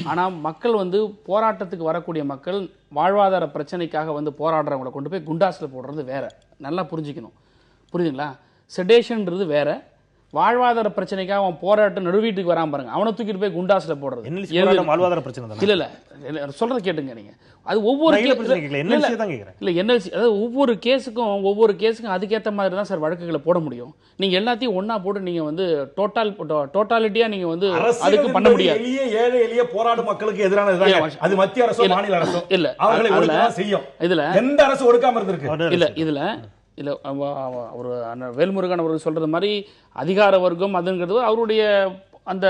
ஆனால் மக்கள் வந்து போராட்டத்துக்கு வரக்கூடிய மக்கள் வாழ்வாதார பிரச்சனைக்காக வந்து போராடுறவங்களை கொண்டு போய் குண்டாஸில் போடுறது வேற. நல்லா புரிஞ்சுக்கணும், புரியுதுங்களா? செடேஷன்ன்றது வேற, வாழ்வாதார பிரச்சனைக்காக அவன் போராட்டம் நடுவீட்டுக்கு வராம பாருங்க, அவனை தூக்கிட்டு போய் குண்டாஸ்ல போடுறது. NLC போராட்டம் வாழ்வாதார பிரச்சனை தானே? இல்ல சொல்றத கேட்டுங்க நீங்க. அது ஒவ்வொரு NLC தான் கேக்குறேன். இல்ல NLC, அதாவது ஒவ்வொரு கேஸுக்கும் அதுக்கேற்ற மாதிரி தான் சார் வழக்குகளை போட முடியும். நீங்க எல்லாத்தையும் ஒன்னா போட்டு நீங்க வந்து டோட்டாலிட்டியா நீங்க வந்து அதுக்கு பண்ண முடியாது. ஏழை எளிய போராடும் மக்களுக்கு எதிரானது அது மத்திய அரசோ மாநில அரசோ இல்ல, அவர்களை ஒடுக்க செய்யும். இதுல எந்த அரசு ஒடுக்காம இருந்திருக்கு? இல்ல ஒரு வேல்முருகன் அவர்கள் சொல்றது மாதிரி அதிகார வர்க்கம் அதுங்கிறது அவருடைய அந்த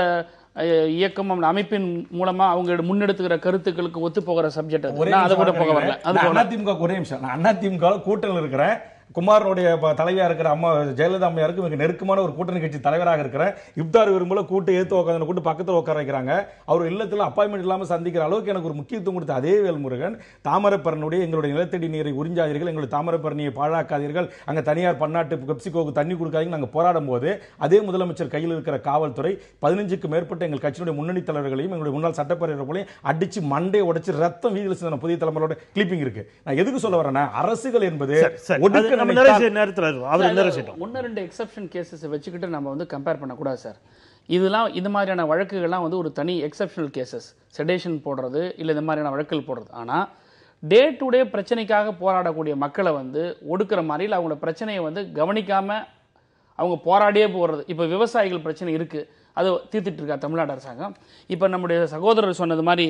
இயக்கம் அமைப்பின் மூலமா அவங்க முன்னெடுத்துக்கிற கருத்துக்களுக்கு ஒத்து போகிற சப்ஜெக்ட். அதை கூட போக வரல. அதிமுக ஒரே நிமிஷம், நான் அதிமுக கூட்டணியில் இருக்கிறேன். குமாரனுடைய தலைவியா இருக்கிற அம்மா ஜெயலலிதா அம்மையாருக்கு மிக நெருக்கமான ஒரு கூட்டணி கட்சி தலைவராக இருக்கிற இப்தார் விரும்பல கூட்டு ஏத்து உட்காந்து கூட்டு பக்கத்தில் உட்கார வைக்கிறாங்க. அவர் இல்லத்தில் அப்பாயின்மெண்ட் இல்லாமல் சந்திக்கிற அளவுக்கு எனக்கு ஒரு முக்கியத்துவம் கொடுத்த அதே வேல்முருகன், தாமிரபரணியுடைய எங்களுடைய நிலத்தடி நீரை உறிஞ்சாதீர்கள், எங்களுடைய தாமிரபரணியை பாழாக்காதீர்கள், அங்க தனியார் பன்னாட்டு பெப்சிகோவுக்கு தண்ணி கொடுக்காதீங்க நாங்கள் போராடும் போது அதே முதலமைச்சர் கையில் இருக்கிற காவல்துறை 15க்கு மேற்பட்ட எங்கள் கட்சியினுடைய முன்னணி தலைவர்களையும் எங்களுடைய முன்னாள் சட்டப்பேரவைகளையும் அடிச்சு மண்டே உடைச்சு ரத்தம் வீதியில் சின்ன புதிய தலைமுறையோட கிளிப்பிங் இருக்கு. நான் எதுக்கு சொல்ல வரேன்னா, அரசுகள் என்பது எக்ஸெப்ஷன் கேசஸ் வச்சுக்கிட்டு நம்ம வந்து கம்பேர் பண்ணக்கூடாது சார். இதெல்லாம் இந்த மாதிரியான வழக்குகள்லாம் வந்து ஒரு தனி எக்ஸெப்ஷனல் கேசஸ், செடேஷன் போடுறது இல்லை இந்த மாதிரியான வழக்குகள் போடுறது. ஆனால் டே டு டே பிரச்சனைக்காக போராடக்கூடிய மக்களை வந்து ஒடுக்குற மாதிரி இல்லை அவங்களோட பிரச்சனையை வந்து கவனிக்காம அவங்க போராடியே போகிறது. இப்போ விவசாயிகள் பிரச்சனை இருக்குது, அது தீர்த்துட்டு இருக்கா தமிழ்நாடு அரசாங்கம். இப்போ நம்முடைய சகோதரர் சொன்னது மாதிரி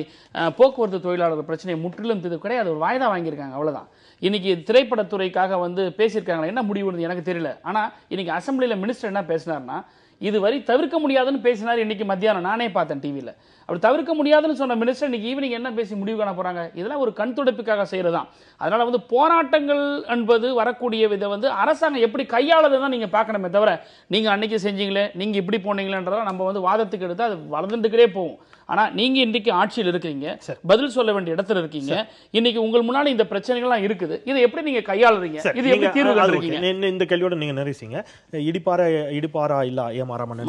போக்குவரத்து தொழிலாளர் பிரச்சனையை முற்றிலும் தீர்த்து கிடையாது, ஒரு வாய்தா வாங்கியிருக்காங்க, அவ்வளோதான். இன்னைக்கு திரைப்படத்துறைக்காக வந்து பேசியிருக்காங்களா, என்ன முடிவு எனக்கு தெரியல. ஆனால் இன்னைக்கு அசம்பிளியில் மினிஸ்டர் என்ன பேசினார்னா, இது வரை தவிர்க்க முடியாதுன்னு பேசினார். இன்னைக்கு மத்தியானம் நானே பார்த்தேன் டிவியில். அப்படி தவிர்க்க முடியாதுன்னு சொன்ன மினிஸ்டர் இன்னைக்கு ஈவினிங் என்ன பேசி முடிவு காண போறாங்க? இதெல்லாம் ஒரு கண் துடைப்புக்காக செய்யறதுதான். அதனால வந்து போராட்டங்கள் என்பது வரக்கூடிய விதை வந்து அரசாங்கம் எப்படி கையாளதுதான் நீங்க பார்க்கணுமே தவிர, நீங்க அன்னைக்கு செஞ்சீங்களே, நீங்க இப்படி போனீங்களேன்றதெல்லாம் நம்ம வந்து வாதத்துக்கு எடுத்து அது வளர்ந்துட்டுக்கிட்டே போகும். ஆனா நீங்க இன்றைக்கு ஆட்சியில் இருக்கீங்க, பதில் சொல்ல வேண்டிய இடத்துல இருக்கீங்க. இன்னைக்கு உங்கள் முன்னாடி இந்த பிரச்சனைகள்லாம் இருக்குது, இதை எப்படி நீங்க கையாளுறீங்க, இது எப்படி தீர்வு காண்றீங்க? இந்த கேள்வியோட நீங்க நிறைசீங்க. இடிப்பாரா இல்ல ஏமாறாம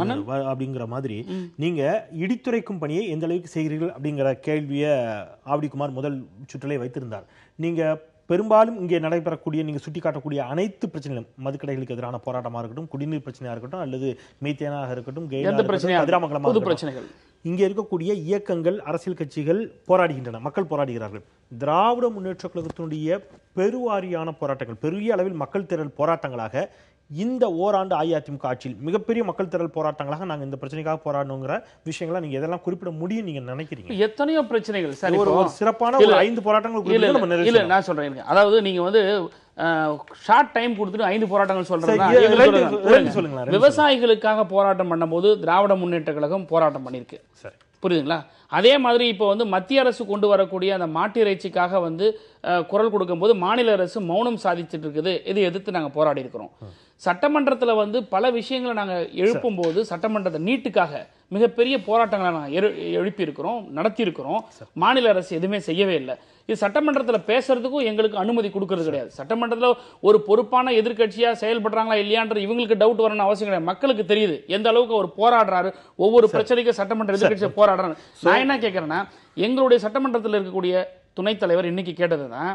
அப்படிங்கிற மாதிரி நீங்க இடித்துரைக்கும் பணியை எந்த அளவுக்கு செய்கிறீர்கள் அப்படிங்கிற கேள்வியை ஆவடிக்குமார் முதல் சுற்றிலே வைத்திருந்தார். நீங்க பெரும்பாலும் இங்கே நடைபெறக்கூடிய நீங்க சுட்டிக்காட்டக்கூடிய அனைத்து பிரச்சனைகளும், மதுக்கடைகளுக்கு எதிரான போராட்டமா இருக்கட்டும், குடிநீர் பிரச்சனையா இருக்கட்டும், அல்லது மீத்தேனாக இருக்கட்டும், பிரச்சனைகள், இங்கே இருக்கக்கூடிய இயக்கங்கள், அரசியல் கட்சிகள் போராடுகின்றன, மக்கள் போராடுகிறார்கள். திராவிட முன்னேற்ற கழகத்தினுடைய பெருவாரியான போராட்டங்கள், பெரிய அளவில் மக்கள் திரள் போராட்டங்களாக இந்த ஓராண்டு அஇஅதிமுக ஆட்சியில் மிகப்பெரிய மக்கள் திரள் போராட்டங்களாக நாங்கள் இந்த பிரச்சனைக்காக போராடணுங்கிற விஷயங்களை நீங்க எதெல்லாம் குறிப்பிட முடியும் நீங்க நினைக்கிறீங்க? எத்தனையோ பிரச்சனைகள் சார், ஒரு சிறப்பான ஒரு 5 போராட்டங்கள் இல்ல நான் சொல்றேன். அதாவது நீங்க வந்து ஷார்ட் டைம் கொடுத்துட்டு 5 போராட்டங்கள் சொல்றீங்க. விவசாயிகளுக்காக போராட்டம் பண்ணும்போது திராவிட முன்னேற்ற கழகம் போராட்டம் பண்ணிருக்கு, புரியுதுங்களா? அதே மாதிரி இப்போ வந்து மத்திய அரசு கொண்டு வரக்கூடிய அந்த மாட்டு இறைச்சிக்காக வந்து குரல் கொடுக்கும் போது மாநில அரசு மௌனம் சாதிச்சுட்டு இருக்குது, இதை எதிர்த்து நாங்கள் போராடி இருக்கிறோம். சட்டமன்றத்தில் வந்து பல விஷயங்களை நாங்கள் எழுப்பும் போது சட்டமன்றத்தை நீட்டுக்காக மிகப்பெரிய போராட்டங்களை நாங்கள் எழுப்பியிருக்கிறோம், நடத்தியிருக்கிறோம். மாநில அரசு எதுவுமே செய்யவே இல்லை. இது சட்டமன்றத்தில் பேசுறதுக்கும் எங்களுக்கு அனுமதி கொடுக்கறது கிடையாது. சட்டமன்றத்தில் ஒரு பொறுப்பான எதிர்கட்சியா செயல்படுறாங்களா இல்லையான்றது இவங்களுக்கு டவுட் வரணும்னு அவசியம் கிடையாது. மக்களுக்கு தெரியுது எந்த அளவுக்கு அவர் போராடுறாரு, ஒவ்வொரு பிரச்சனைக்கும் சட்டமன்ற எதிர்கட்சியை போராடுறாரு. நான் என்ன கேட்கறேன்னா, எங்களுடைய சட்டமன்றத்தில் இருக்கக்கூடிய துணைத் தலைவர் இன்னைக்கு கேட்டதுதான்,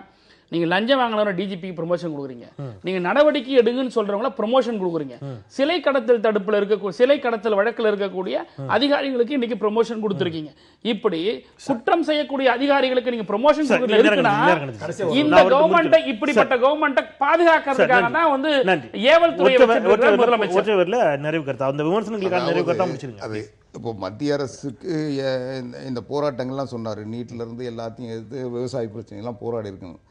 நீங்க லஞ்சம் வாங்கினவரை டிஜிபிக்கு ப்ரமோஷன் கொடுக்குறீங்க, நீங்க நடவடிக்கை எடுங்கன்னு சொல்றவங்கள ப்ரமோஷன் கொடுக்குறீங்க. சிலை கடத்தல் தடுப்புல இருக்க, சிலை கடத்தல் வழக்கில் இருக்கக்கூடிய அதிகாரிகளுக்கு இன்னைக்கு ப்ரமோஷன் கொடுத்திருக்கீங்க. இப்படி குற்றம் செய்யக்கூடிய அதிகாரிகளுக்கு நீங்க ப்ரமோஷன் கொடுக்குறீங்கன்னா இந்த கவர்மெண்ட், இப்படிப்பட்ட கவர்மெண்ட் பாதுகாக்கிறதுக்காக தான் வந்து ஏவல் துறையை முதலமைச்சர் நிறைவு கருத்தா அந்த விமர்சனங்களுக்கான நிறைவு கருத்தா முடிச்சிருங்க. அது இப்போ மத்திய அரசுக்கு இந்த போராட்டங்கள்லாம் சொன்னார், நீட்ல இருந்து எல்லாத்தையும் எதிர்த்து விவசாய பிரச்சனைலாம் போராடி இருக்கணும்.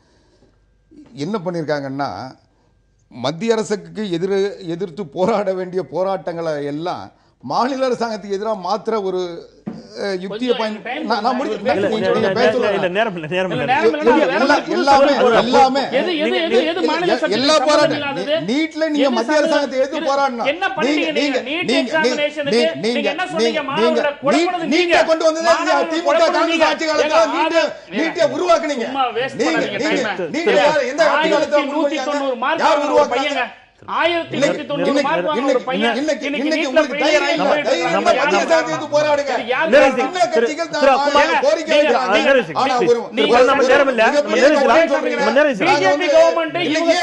என்ன பண்ணியிருக்காங்கன்னா, மத்திய அரசுக்கு எதிர்த்து போராட வேண்டிய போராட்டங்களை எல்லாம் மாநில அரசாங்கத்துக்கு எதிராக மாத்திர ஒரு யுக்தியை எல்லா போராட்டம் நீட்ல நீங்க மத்திய அரசாங்கத்தை எதிர்த்து போராடணும். நீட்டை கொண்டு வந்தது திமுக காங்கிரஸ் ஆட்சி காலத்துல நீட்டை உருவாக்குனீங்க. எந்த ஆட்சி காலத்துல யார் உருவாக்குனாங்க? 1190 மார்க் வாங்கின ஒரு பையன் இன்னைக்கு நீட்ல ஃபெயிலியர் ஆகி போராடுங்க. பிஜேபி கவர்மெண்ட்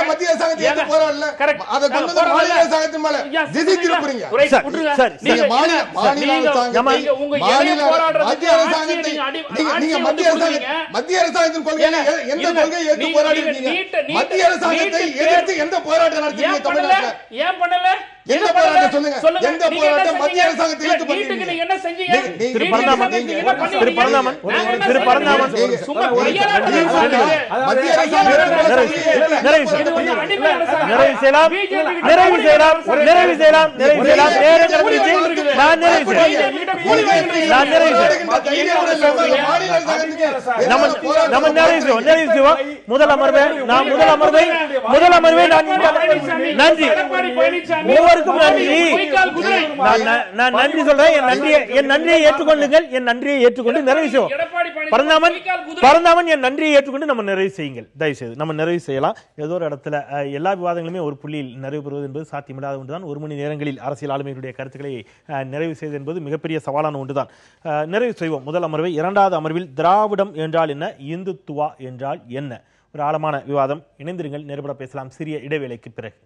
மத்திய அரசாங்கத்தை எதிர்த்து போராடல. அதை கொண்டு வந்து மாநில அரசாங்கத்தின் மேல திசை திருப்புறீங்க. நீங்க மாநில அரசாங்கம் மத்திய அரசாங்கத்தை நீங்க மத்திய அரசாங்கத்தின் கொள்கையை எந்த கொள்கையை ஏற்று போராடி இருக்கீங்க? மத்திய அரசாங்கத்தை எதிர்த்து எந்த போராட்டம் நடத்தீங்க தமிழ்நாட்டுல? ஏன் பண்ணல? எந்த போராட்டம் சொல்லுங்க? எந்த போராட்டம் மத்திய அரசாங்கத்தை எதிர்த்து பண்ணீங்க? நீங்க என்ன செஞ்சீங்க? திரு பரந்தாமன் சும்மா மத்திய முதல் அமர்வை நன்றி ஒவ்வொருக்கும் நன்றி. நான் நன்றி சொல்றேன். என் நன்றியை ஏற்றுக்கொள்ளுங்கள். என் நன்றியை ஏற்றுக்கொண்டு நிறைவு செய்வோம். பரந்தாமன் என் நன்றியை ஏற்றுக்கொண்டு நம்ம நிறைவு செய்யுங்கள். தயவுசெய்து நம்ம நிறைவு செய்யலாம். ஏதோ ஒரு இடத்துல எல்லா விவாதங்களுமே ஒரு புள்ளியில் நிறைவு பெறுவது என்பது சாத்தியமில்லாத ஒன்றுதான். 1 மணி நேரங்களில் அரசியல் ஆளுமைகளுடைய கருத்துக்களை நிறைவு செய்வது என்பது மிகப்பெரிய சவாலான ஒன்றுதான். நிறைவு செய்வோம் முதல் அமர்வை. இரண்டாவது அமர்வில் திராவிடம் என்றால் என்ன, இந்துத்துவா என்றால் என்ன, ஒரு ஆழமான விவாதம். இணைந்திருங்கள், நேர்பட பேசலாம் சிறிய இடைவேளைக்கு பிறகு.